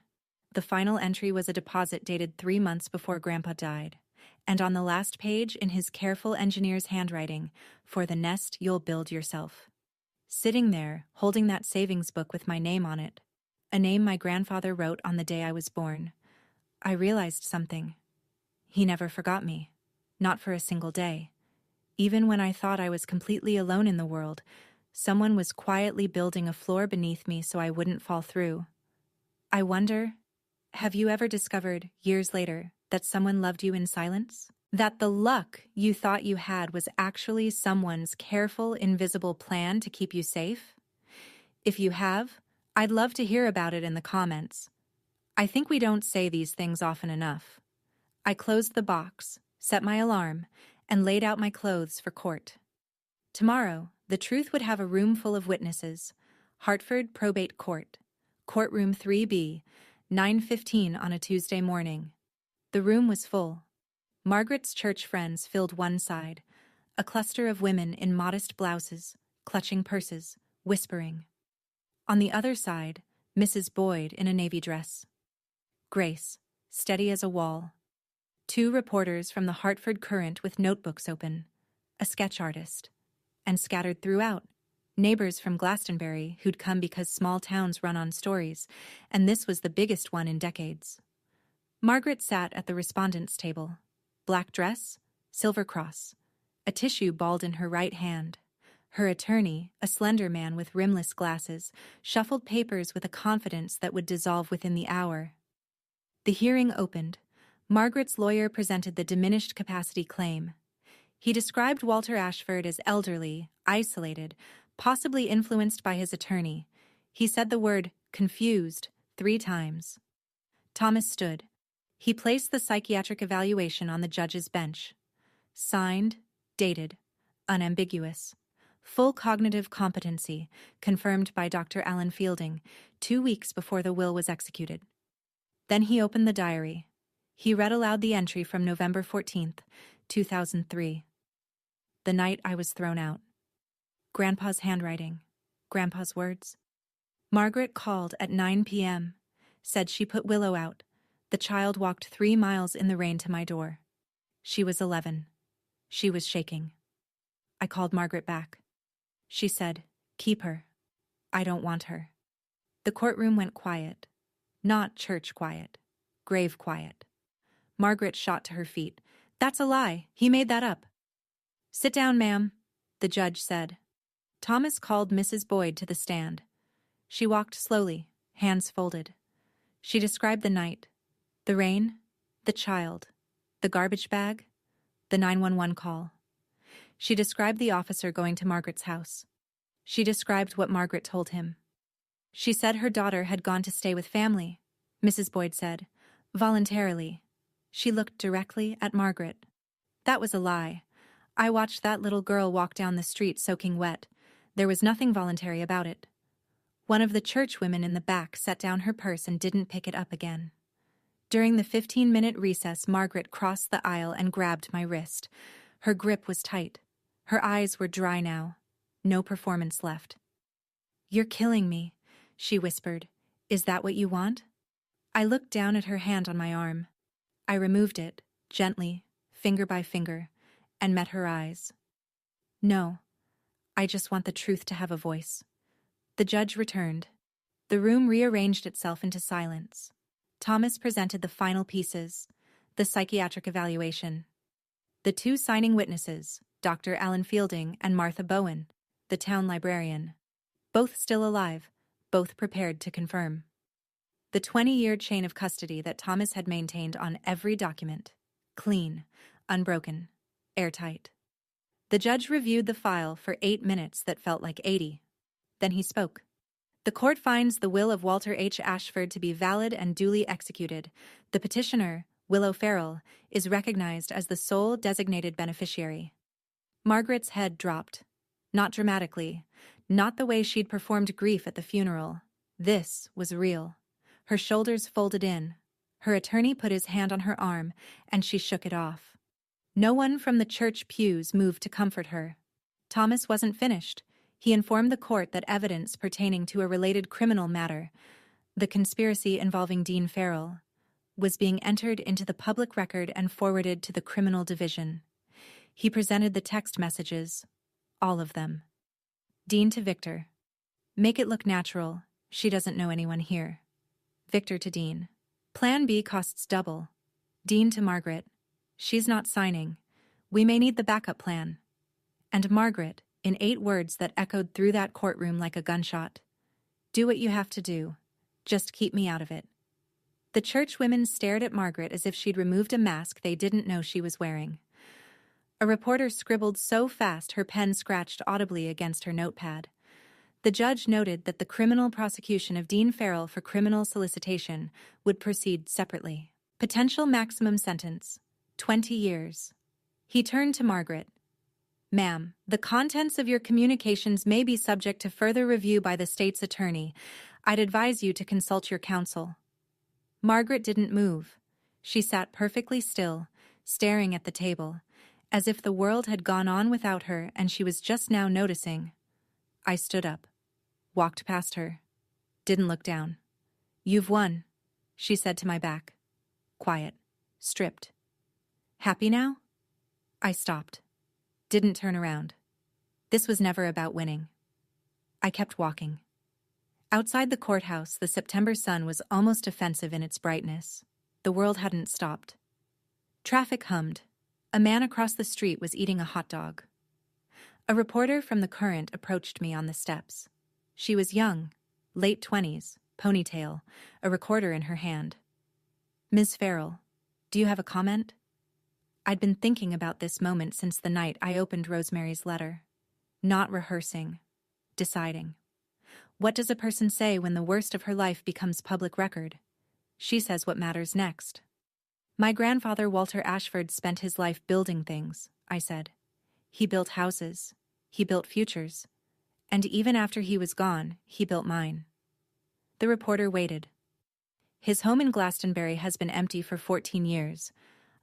The final entry was a deposit dated 3 months before Grandpa died, and on the last page, in his careful engineer's handwriting, for the nest you'll build yourself. Sitting there, holding that savings book with my name on it, a name my grandfather wrote on the day I was born, I realized something. He never forgot me. not for a single day. Even when I thought I was completely alone in the world, someone was quietly building a floor beneath me so I wouldn't fall through. I wonder, have you ever discovered, years later, that someone loved you in silence? That the luck you thought you had was actually someone's careful, invisible plan to keep you safe? If you have, I'd love to hear about it in the comments. I think we don't say these things often enough. I closed the box, set my alarm, and laid out my clothes for court. Tomorrow, the truth would have a room full of witnesses. Hartford Probate Court, Courtroom 3B, 9:15 on a Tuesday morning. The room was full. Margaret's church friends filled one side, a cluster of women in modest blouses, clutching purses, whispering. On the other side, Mrs. Boyd in a navy dress. Grace, steady as a wall. 2 reporters from the Hartford Courant with notebooks open, a sketch artist. And scattered throughout, neighbors from Glastonbury who'd come because small towns run on stories, and this was the biggest one in decades. Margaret sat at the respondents' table. Black dress, silver cross, a tissue balled in her right hand. Her attorney, a slender man with rimless glasses, shuffled papers with a confidence that would dissolve within the hour. The hearing opened. Margaret's lawyer presented the diminished capacity claim. He described Walter Ashford as elderly, isolated, possibly influenced by his attorney. He said the word confused 3 times. Thomas stood. He placed the psychiatric evaluation on the judge's bench. Signed, dated, unambiguous. Full cognitive competency, confirmed by Dr. Alan Fielding, 2 weeks before the will was executed. Then he opened the diary. He read aloud the entry from November 14th, 2003. The night I was thrown out. Grandpa's handwriting. Grandpa's words. Margaret called at 9 p.m., said she put Willow out. The child walked 3 miles in the rain to my door. She was 11. She was shaking. I called Margaret back. She said, "Keep her. I don't want her." The courtroom went quiet. Not church quiet. Grave quiet. Margaret shot to her feet. "That's a lie. He made that up." "Sit down, ma'am," the judge said. Thomas called Mrs. Boyd to the stand. She walked slowly, hands folded. She described the night, the rain, the child, the garbage bag, the 911 call. She described the officer going to Margaret's house. She described what Margaret told him. She said her daughter had gone to stay with family, Mrs. Boyd said, voluntarily. She looked directly at Margaret. That was a lie. I watched that little girl walk down the street soaking wet. There was nothing voluntary about it. One of the church women in the back set down her purse and didn't pick it up again. During the 15-minute recess, Margaret crossed the aisle and grabbed my wrist. Her grip was tight. Her eyes were dry now. No performance left. "You're killing me," she whispered. "Is that what you want?" I looked down at her hand on my arm. I removed it, gently, finger by finger, and met her eyes. "No, I just want the truth to have a voice." The judge returned. The room rearranged itself into silence. Thomas presented the final pieces, the psychiatric evaluation. The 2 signing witnesses, Dr. Alan Fielding and Martha Bowen, the town librarian. Both still alive, both prepared to confirm. The 20-year chain of custody that Thomas had maintained on every document. Clean, unbroken, airtight. The judge reviewed the file for 8 minutes that felt like 80. Then he spoke. "The court finds the will of Walter H. Ashford to be valid and duly executed. The petitioner, Willow Farrell, is recognized as the sole designated beneficiary." Margaret's head dropped. Not dramatically. Not the way she'd performed grief at the funeral. This was real. Her shoulders folded in. Her attorney put his hand on her arm, and she shook it off. No one from the church pews moved to comfort her. Thomas wasn't finished. He informed the court that evidence pertaining to a related criminal matter, the conspiracy involving Dean Farrell, was being entered into the public record and forwarded to the criminal division. He presented the text messages, all of them. Dean to Victor. "Make it look natural. She doesn't know anyone here." Victor to Dean. "Plan B costs double." Dean to Margaret. "She's not signing. We may need the backup plan. And Margaret, in 8 words that echoed through that courtroom like a gunshot. Do what you have to do. Just keep me out of it. The church women stared at Margaret as if she'd removed a mask they didn't know she was wearing. A reporter scribbled so fast her pen scratched audibly against her notepad. The judge noted that the criminal prosecution of Dean Farrell for criminal solicitation would proceed separately. Potential maximum sentence: 20 years. He turned to Margaret. Ma'am, the contents of your communications may be subject to further review by the state's attorney. I'd advise you to consult your counsel. Margaret didn't move. She sat perfectly still, staring at the table, as if the world had gone on without her and she was just now noticing. I stood up, walked past her, didn't look down. You've won, she said to my back. Quiet, stripped. Happy now? I stopped. Didn't turn around. This was never about winning. I kept walking. Outside the courthouse, the September sun was almost offensive in its brightness. The world hadn't stopped. Traffic hummed. A man across the street was eating a hot dog. A reporter from the Current approached me on the steps. She was young, late 20s, ponytail, a recorder in her hand. Ms. Farrell, do you have a comment? I'd been thinking about this moment since the night I opened Rosemary's letter. Not rehearsing, deciding. What does a person say when the worst of her life becomes public record? She says what matters next. My grandfather Walter Ashford spent his life building things, I said. He built houses. He built futures. And even after he was gone, he built mine. The reporter waited. His home in Glastonbury has been empty for 14 years.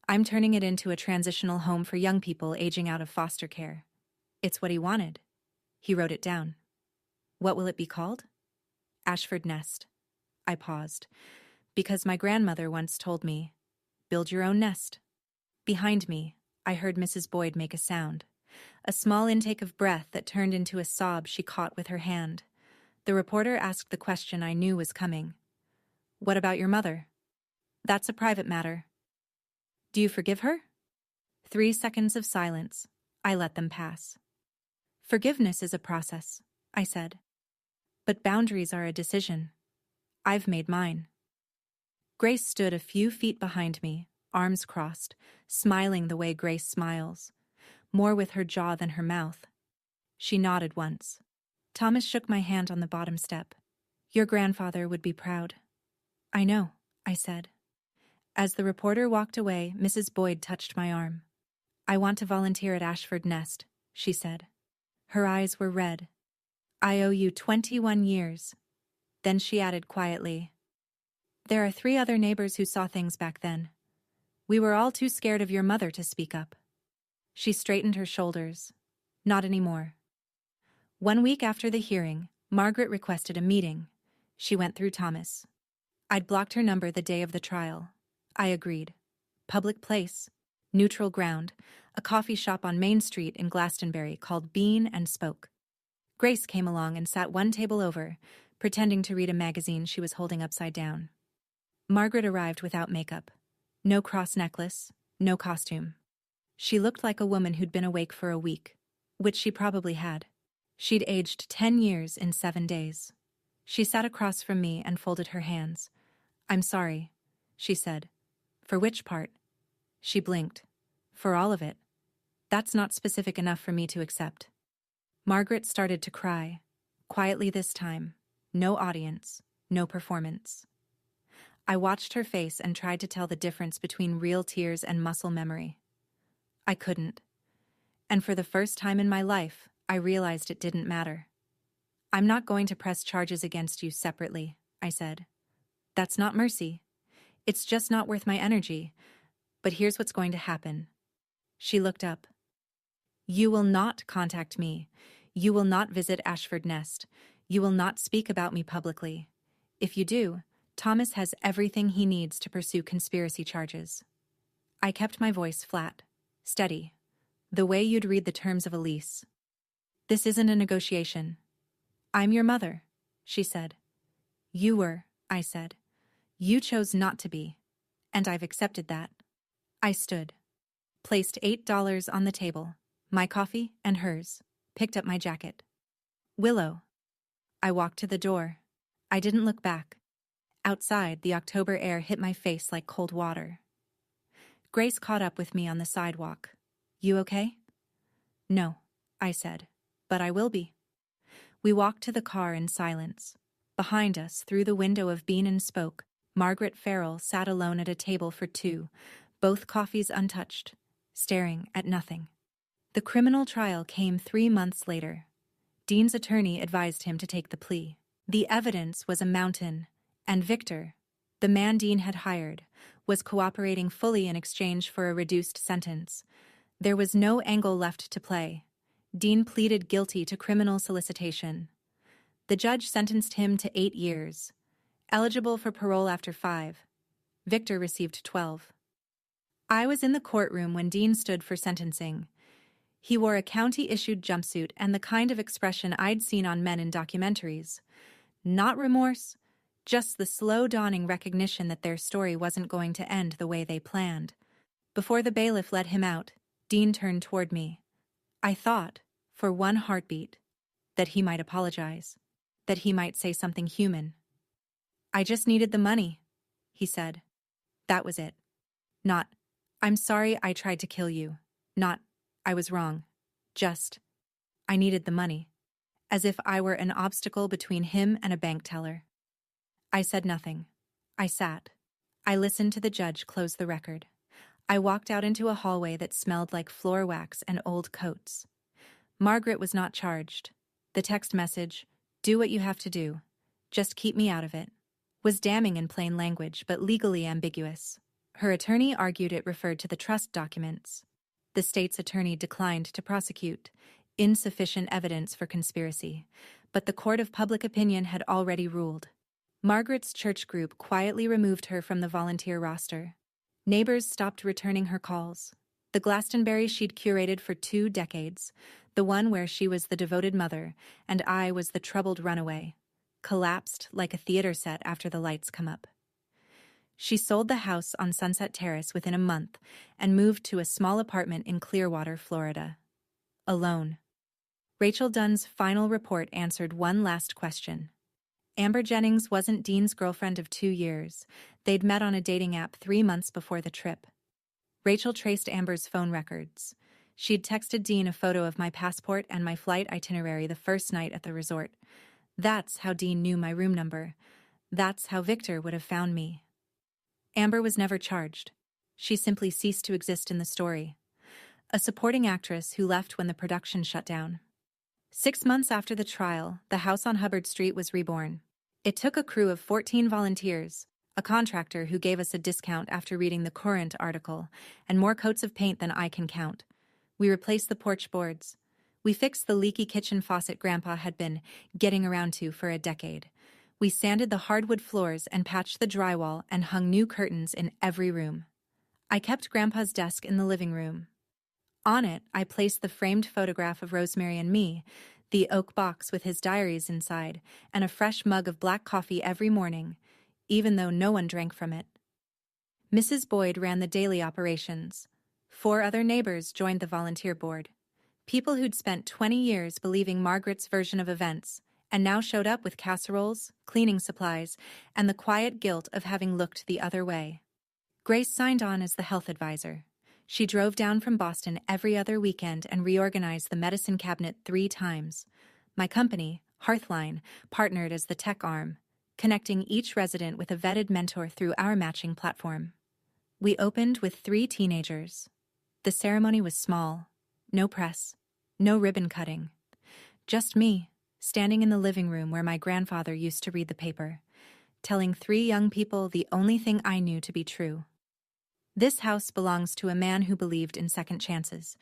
I'm turning it into a transitional home for young people aging out of foster care. It's what he wanted. He wrote it down. What will it be called? Ashford Nest. I paused, because my grandmother once told me, build your own nest. Behind me, I heard Mrs. Boyd make a sound, a small intake of breath that turned into a sob she caught with her hand. The reporter asked the question I knew was coming. What about your mother? That's a private matter. Do you forgive her? 3 seconds of silence. I let them pass. Forgiveness is a process, I said. But boundaries are a decision. I've made mine. Grace stood a few feet behind me, arms crossed, smiling the way Grace smiles, more with her jaw than her mouth. She nodded once. Thomas shook my hand on the bottom step. Your grandfather would be proud. I know, I said. As the reporter walked away, Mrs. Boyd touched my arm. I want to volunteer at Ashford Nest, she said. Her eyes were red. I owe you 21 years. Then she added quietly, there are 3 other neighbors who saw things back then. We were all too scared of your mother to speak up. She straightened her shoulders. Not anymore. 1 week after the hearing, Margaret requested a meeting. She went through Thomas. I'd blocked her number the day of the trial. I agreed. Public place, neutral ground, a coffee shop on Main Street in Glastonbury called Bean and Spoke. Grace came along and sat one table over, pretending to read a magazine she was holding upside down. Margaret arrived without makeup. No cross necklace, no costume. She looked like a woman who'd been awake for a week, which she probably had. She'd aged 10 years in 7 days. She sat across from me and folded her hands. I'm sorry, she said. For which part? She blinked. For all of it. That's not specific enough for me to accept. Margaret started to cry. Quietly this time. No audience. No performance. I watched her face and tried to tell the difference between real tears and muscle memory. I couldn't. And for the first time in my life, I realized it didn't matter. I'm not going to press charges against you separately, I said. That's not mercy. It's just not worth my energy. But here's what's going to happen. She looked up. You will not contact me. You will not visit Ashford Nest. You will not speak about me publicly. If you do, Thomas has everything he needs to pursue conspiracy charges. I kept my voice flat, steady, the way you'd read the terms of a lease. This isn't a negotiation. I'm your mother, she said. You were, I said. You chose not to be, and I've accepted that. I stood. placed $8 on the table, my coffee and hers, picked up my jacket. Willow. I walked to the door. I didn't look back. Outside, the October air hit my face like cold water. Grace caught up with me on the sidewalk. You okay? No, I said, but I will be. We walked to the car in silence. Behind us, through the window of Bean and Spoke, Margaret Farrell sat alone at a table for two, both coffees untouched, staring at nothing. The criminal trial came 3 months later. Dean's attorney advised him to take the plea. The evidence was a mountain, and Victor, the man Dean had hired, was cooperating fully in exchange for a reduced sentence. There was no angle left to play. Dean pleaded guilty to criminal solicitation. The judge sentenced him to 8 years. Eligible for parole after 5. Victor received 12. I was in the courtroom when Dean stood for sentencing. He wore a county-issued jumpsuit and the kind of expression I'd seen on men in documentaries. Not remorse, just the slow dawning recognition that their story wasn't going to end the way they planned. Before the bailiff let him out, Dean turned toward me. I thought, for one heartbeat, that he might apologize, that he might say something human. I just needed the money, he said. That was it. Not, I'm sorry I tried to kill you. Not, I was wrong. Just, I needed the money. As if I were an obstacle between him and a bank teller. I said nothing. I sat. I listened to the judge close the record. I walked out into a hallway that smelled like floor wax and old coats. Margaret was not charged. The text message, "Do what you have to do. Just keep me out of it," was damning in plain language but legally ambiguous. Her attorney argued it referred to the trust documents. The state's attorney declined to prosecute. Insufficient evidence for conspiracy. But the court of public opinion had already ruled. Margaret's church group quietly removed her from the volunteer roster. Neighbors stopped returning her calls. The Glastonbury she'd curated for 2 decades, the one where she was the devoted mother and I was the troubled runaway, collapsed like a theater set after the lights come up. She sold the house on Sunset Terrace within a month and moved to a small apartment in Clearwater, Florida. Alone. Rachel Dunn's final report answered one last question. Amber Jennings wasn't Dean's girlfriend of 2 years. They'd met on a dating app 3 months before the trip. Rachel traced Amber's phone records. She'd texted Dean a photo of my passport and my flight itinerary the first night at the resort. That's how Dean knew my room number. That's how Victor would have found me. Amber was never charged. She simply ceased to exist in the story. A supporting actress who left when the production shut down. 6 months after the trial, the house on Hubbard Street was reborn. It took a crew of 14 volunteers, a contractor who gave us a discount after reading the Current article, and more coats of paint than I can count. We replaced the porch boards. We fixed the leaky kitchen faucet Grandpa had been getting around to for a decade. We sanded the hardwood floors and patched the drywall and hung new curtains in every room. I kept Grandpa's desk in the living room. On it, I placed the framed photograph of Rosemary and me, the oak box with his diaries inside, and a fresh mug of black coffee every morning, even though no one drank from it. Mrs. Boyd ran the daily operations. 4 other neighbors joined the volunteer board. People who'd spent 20 years believing Margaret's version of events, and now showed up with casseroles, cleaning supplies, and the quiet guilt of having looked the other way. Grace signed on as the health advisor. She drove down from Boston every other weekend and reorganized the medicine cabinet 3 times. My company, Hearthline, partnered as the tech arm, connecting each resident with a vetted mentor through our matching platform. We opened with 3 teenagers. The ceremony was small. No press. No ribbon cutting. Just me, standing in the living room where my grandfather used to read the paper, telling 3 young people the only thing I knew to be true. This house belongs to a man who believed in second chances.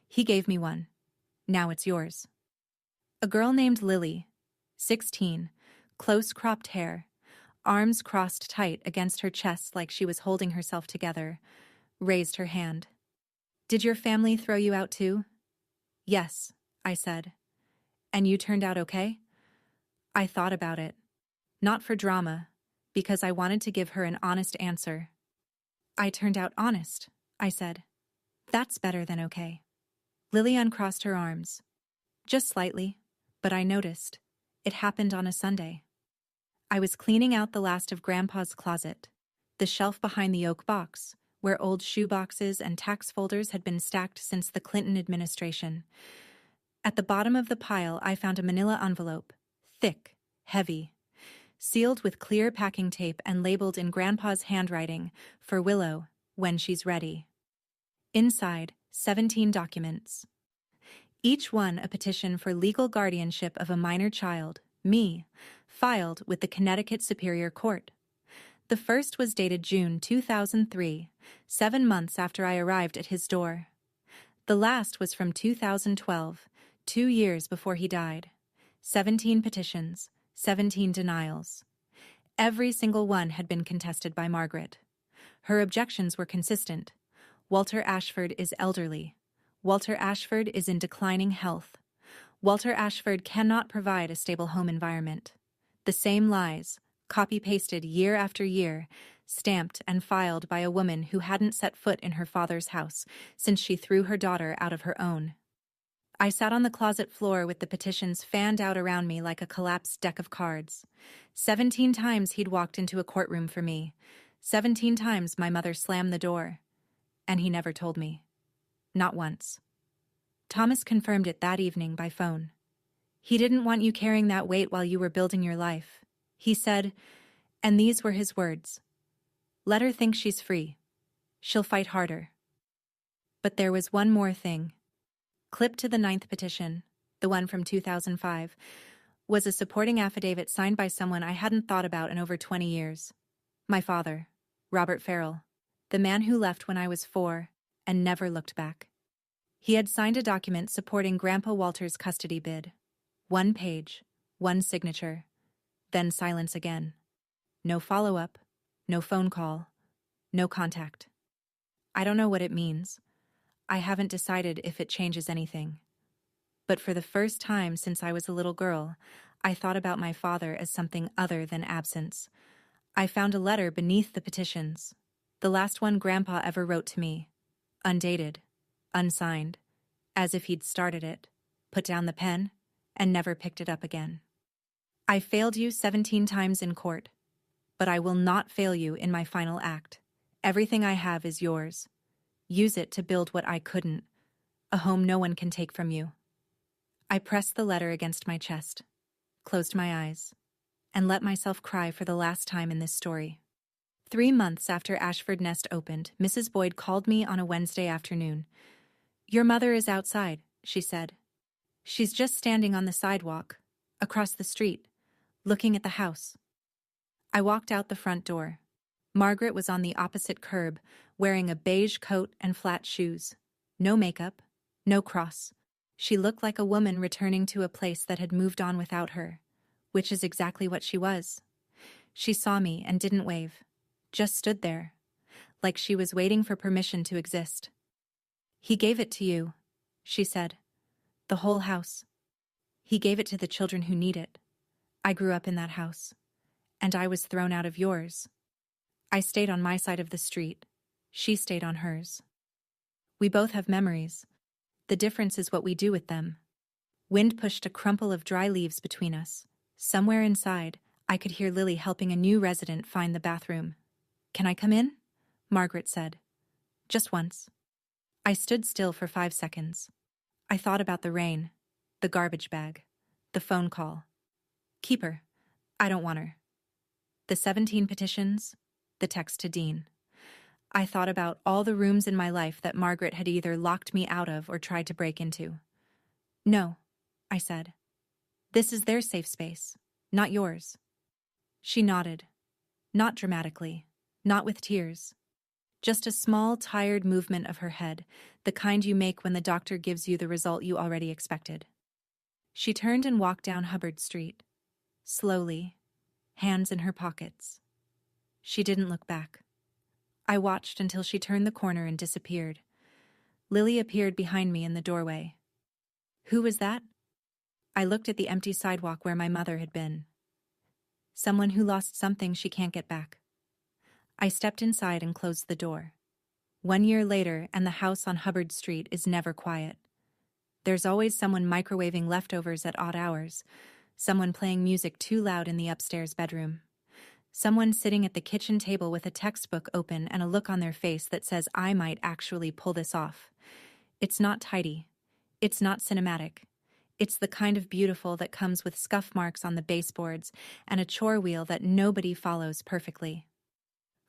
He gave me one. Now it's yours. A girl named Lily, 16, close-cropped hair, arms crossed tight against her chest like she was holding herself together, raised her hand. Did your family throw you out too? Yes, I said. And you turned out okay? I thought about it. Not for drama, because I wanted to give her an honest answer. I turned out honest, I said. That's better than okay. Lily uncrossed her arms. Just slightly, but I noticed. It happened on a Sunday. I was cleaning out the last of Grandpa's closet, the shelf behind the oak box, where old shoe boxes and tax folders had been stacked since the Clinton administration. At the bottom of the pile, I found a manila envelope, thick, heavy, sealed with clear packing tape and labeled in Grandpa's handwriting, for Willow, when she's ready. Inside, 17 documents. Each one a petition for legal guardianship of a minor child, me, filed with the Connecticut Superior Court. The first was dated June 2003, 7 months after I arrived at his door. The last was from 2012, 2 years before he died. 17 petitions, 17 denials. Every single one had been contested by Margaret. Her objections were consistent. Walter Ashford is elderly. Walter Ashford is in declining health. Walter Ashford cannot provide a stable home environment. The same lies, copy-pasted year after year, stamped and filed by a woman who hadn't set foot in her father's house since she threw her daughter out of her own. I sat on the closet floor with the petitions fanned out around me like a collapsed deck of cards. 17 times he'd walked into a courtroom for me. 17 times my mother slammed the door. And he never told me. Not once. Thomas confirmed it that evening by phone. He didn't want you carrying that weight while you were building your life. He said, and these were his words, "Let her think she's free. She'll fight harder." But there was one more thing. Clipped to the 9th petition, the one from 2005, was a supporting affidavit signed by someone I hadn't thought about in over 20 years. My father, Robert Farrell, the man who left when I was 4 and never looked back. He had signed a document supporting Grandpa Walter's custody bid. 1 page, 1 signature, then silence again. No follow-up, no phone call, no contact. I don't know what it means. I haven't decided if it changes anything. But for the first time since I was a little girl, I thought about my father as something other than absence. I found a letter beneath the petitions, the last one Grandpa ever wrote to me, undated, unsigned, as if he'd started it, put down the pen, and never picked it up again. I failed you 17 times in court, but I will not fail you in my final act. Everything I have is yours. Use it to build what I couldn't, a home no one can take from you. I pressed the letter against my chest, closed my eyes, and let myself cry for the last time in this story. 3 months after Ashford Nest opened, Mrs. Boyd called me on a Wednesday afternoon. "Your mother is outside," she said. "She's just standing on the sidewalk, across the street, looking at the house." I walked out the front door. Margaret was on the opposite curb, wearing a beige coat and flat shoes. No makeup, no cross. She looked like a woman returning to a place that had moved on without her, which is exactly what she was. She saw me and didn't wave, just stood there, like she was waiting for permission to exist. "He gave it to you," she said. "The whole house. He gave it to the children who need it. I grew up in that house, and I was thrown out of yours. I stayed on my side of the street. She stayed on hers. We both have memories. The difference is what we do with them." Wind pushed a crumple of dry leaves between us. Somewhere inside, I could hear Lily helping a new resident find the bathroom. "Can I come in?" Margaret said. "Just once." I stood still for 5 seconds. I thought about the rain, the garbage bag, the phone call. Keep her. I don't want her. The 17 petitions, the text to Dean. I thought about all the rooms in my life that Margaret had either locked me out of or tried to break into. "No," I said. "This is their safe space, not yours." She nodded. Not dramatically, not with tears. Just a small, tired movement of her head, the kind you make when the doctor gives you the result you already expected. She turned and walked down Hubbard Street. Slowly, hands in her pockets. She didn't look back. I watched until she turned the corner and disappeared. Lily appeared behind me in the doorway. "Who was that?" I looked at the empty sidewalk where my mother had been. "Someone who lost something she can't get back." I stepped inside and closed the door. 1 year later, and the house on Hubbard Street is never quiet. There's always someone microwaving leftovers at odd hours, someone playing music too loud in the upstairs bedroom, someone sitting at the kitchen table with a textbook open and a look on their face that says I might actually pull this off. It's not tidy. It's not cinematic. It's the kind of beautiful that comes with scuff marks on the baseboards and a chore wheel that nobody follows perfectly.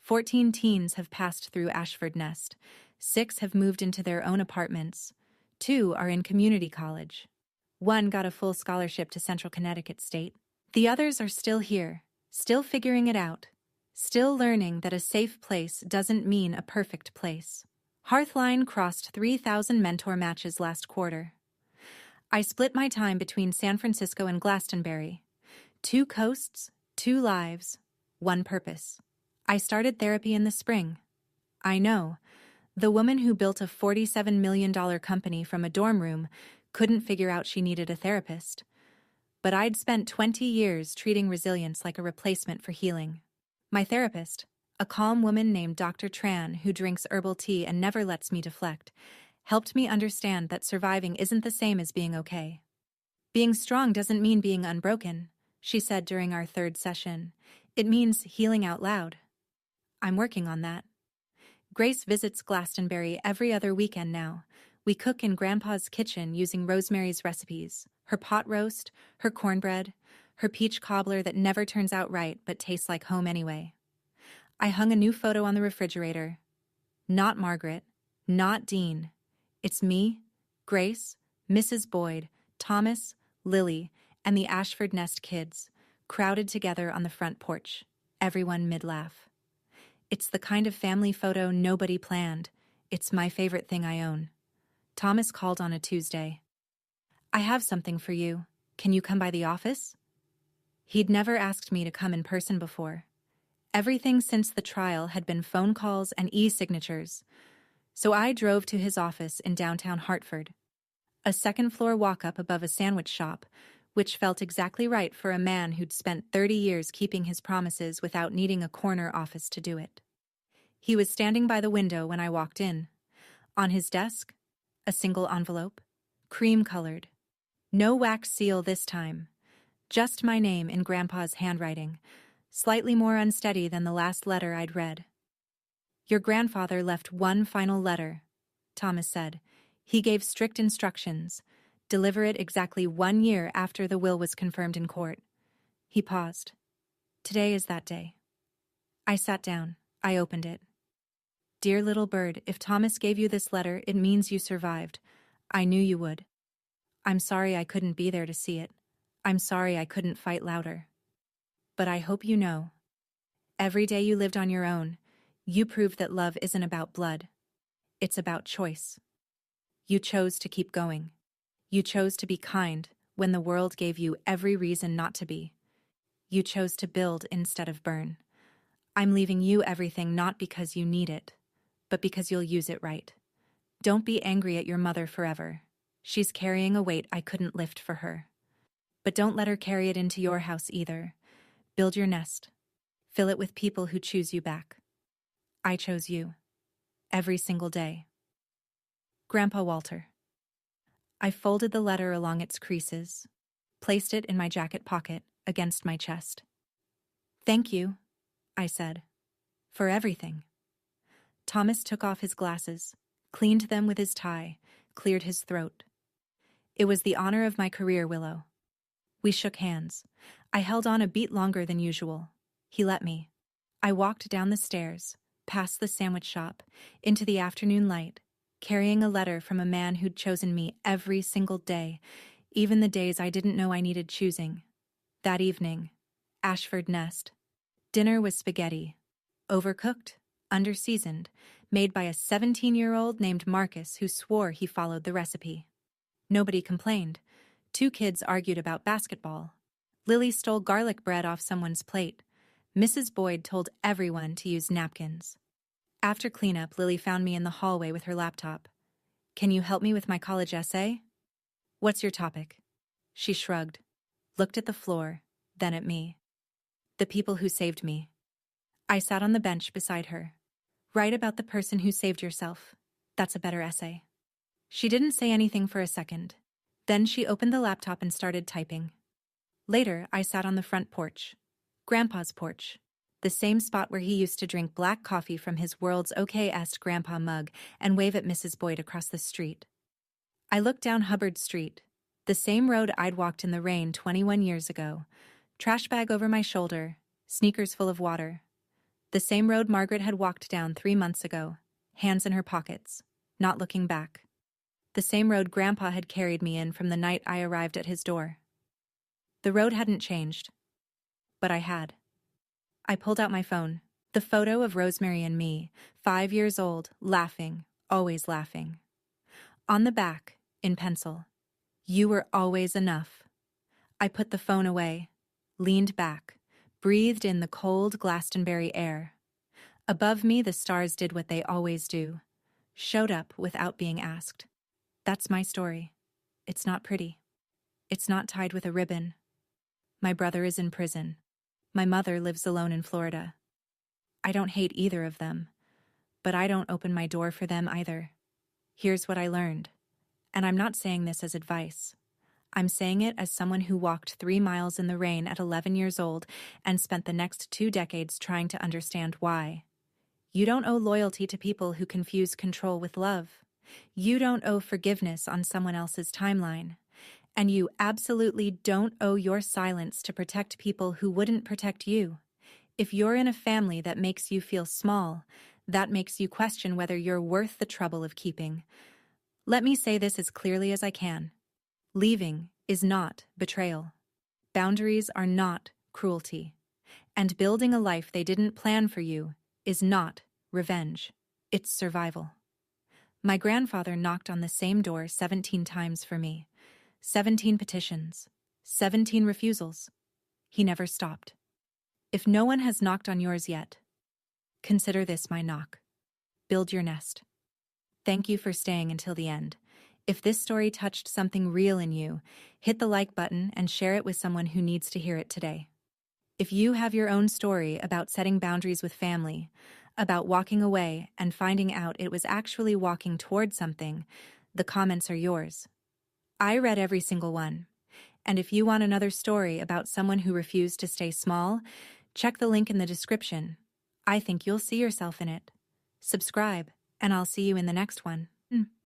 14 teens have passed through Ashford Nest. 6 have moved into their own apartments. 2 are in community college. 1 got a full scholarship to Central Connecticut State. The others are still here, still figuring it out, still learning that a safe place doesn't mean a perfect place. Hearthline crossed 3,000 mentor matches last quarter. I split my time between San Francisco and Glastonbury. 2 coasts, 2 lives, 1 purpose. I started therapy in the spring. I know, the woman who built a $47 million company from a dorm room couldn't figure out she needed a therapist. But I'd spent 20 years treating resilience like a replacement for healing. My therapist, a calm woman named Dr. Tran who drinks herbal tea and never lets me deflect, helped me understand that surviving isn't the same as being okay. Being strong doesn't mean being unbroken, she said during our 3rd session. It means healing out loud. I'm working on that. Grace visits Glastonbury every other weekend now. We cook in Grandpa's kitchen using Rosemary's recipes, her pot roast, her cornbread, her peach cobbler that never turns out right but tastes like home anyway. I hung a new photo on the refrigerator. Not Margaret, not Dean. It's me, Grace, Mrs. Boyd, Thomas, Lily, and the Ashford Nest kids, crowded together on the front porch, everyone mid-laugh. It's the kind of family photo nobody planned. It's my favorite thing I own. Thomas called on a Tuesday. I have something for you. Can you come by the office? He'd never asked me to come in person before. Everything since the trial had been phone calls and e-signatures. So I drove to his office in downtown Hartford. A 2nd-floor walk-up above a sandwich shop, which felt exactly right for a man who'd spent 30 years keeping his promises without needing a corner office to do it. He was standing by the window when I walked in. On his desk, a single envelope, cream-colored. No wax seal this time. Just my name in Grandpa's handwriting, slightly more unsteady than the last letter I'd read. Your grandfather left one final letter, Thomas said. He gave strict instructions. Deliver it exactly 1 year after the will was confirmed in court. He paused. Today is that day. I sat down. I opened it. Dear little bird, if Thomas gave you this letter, it means you survived. I knew you would. I'm sorry I couldn't be there to see it. I'm sorry I couldn't fight louder. But I hope you know. Every day you lived on your own, you proved that love isn't about blood. It's about choice. You chose to keep going. You chose to be kind when the world gave you every reason not to be. You chose to build instead of burn. I'm leaving you everything not because you need it, but because you'll use it right. Don't be angry at your mother forever. She's carrying a weight I couldn't lift for her. But don't let her carry it into your house either. Build your nest. Fill it with people who choose you back. I chose you. Every single day. Grandpa Walter. I folded the letter along its creases, placed it in my jacket pocket against my chest. Thank you, I said, for everything. Thomas took off his glasses, cleaned them with his tie, cleared his throat. It was the honor of my career, Willow. We shook hands. I held on a beat longer than usual. He let me. I walked down the stairs, past the sandwich shop, into the afternoon light, carrying a letter from a man who'd chosen me every single day, even the days I didn't know I needed choosing. That evening, Ashford Nest. Dinner was spaghetti. Overcooked, underseasoned, made by a 17-year-old named Marcus who swore he followed the recipe. Nobody complained. 2 kids argued about basketball. Lily stole garlic bread off someone's plate. Mrs. Boyd told everyone to use napkins. After cleanup, Lily found me in the hallway with her laptop. Can you help me with my college essay? What's your topic? She shrugged, looked at the floor, then at me. The people who saved me. I sat on the bench beside her. Write about the person who saved yourself. That's a better essay. She didn't say anything for a second. Then she opened the laptop and started typing. Later, I sat on the front porch. Grandpa's porch. The same spot where he used to drink black coffee from his world's okay-est grandpa mug and wave at Mrs. Boyd across the street. I looked down Hubbard Street, the same road I'd walked in the rain 21 years ago, trash bag over my shoulder, sneakers full of water. The same road Margaret had walked down 3 months ago, hands in her pockets, not looking back. The same road Grandpa had carried me in from the night I arrived at his door. The road hadn't changed, but I had. I pulled out my phone, the photo of Rosemary and me, 5 years old, laughing, always laughing. On the back, in pencil, "You were always enough." I put the phone away, leaned back, breathed in the cold Glastonbury air. Above me, the stars did what they always do, showed up without being asked. That's my story. It's not pretty. It's not tied with a ribbon. My brother is in prison. My mother lives alone in Florida. I don't hate either of them, but I don't open my door for them either. Here's what I learned. And I'm not saying this as advice. I'm saying it as someone who walked 3 miles in the rain at 11 years old and spent the next 2 decades trying to understand why. You don't owe loyalty to people who confuse control with love. You don't owe forgiveness on someone else's timeline. And you absolutely don't owe your silence to protect people who wouldn't protect you. If you're in a family that makes you feel small, that makes you question whether you're worth the trouble of keeping. Let me say this as clearly as I can. Leaving is not betrayal. Boundaries are not cruelty. And building a life they didn't plan for you is not revenge. It's survival. My grandfather knocked on the same door 17 times for me. 17 petitions. 17 refusals. He never stopped. If no one has knocked on yours yet, consider this my knock. Build your nest. Thank you for staying until the end. If this story touched something real in you, hit the like button and share it with someone who needs to hear it today. If you have your own story about setting boundaries with family, about walking away and finding out it was actually walking toward something, the comments are yours. I read every single one. And if you want another story about someone who refused to stay small, check the link in the description. I think you'll see yourself in it. Subscribe, and I'll see you in the next one.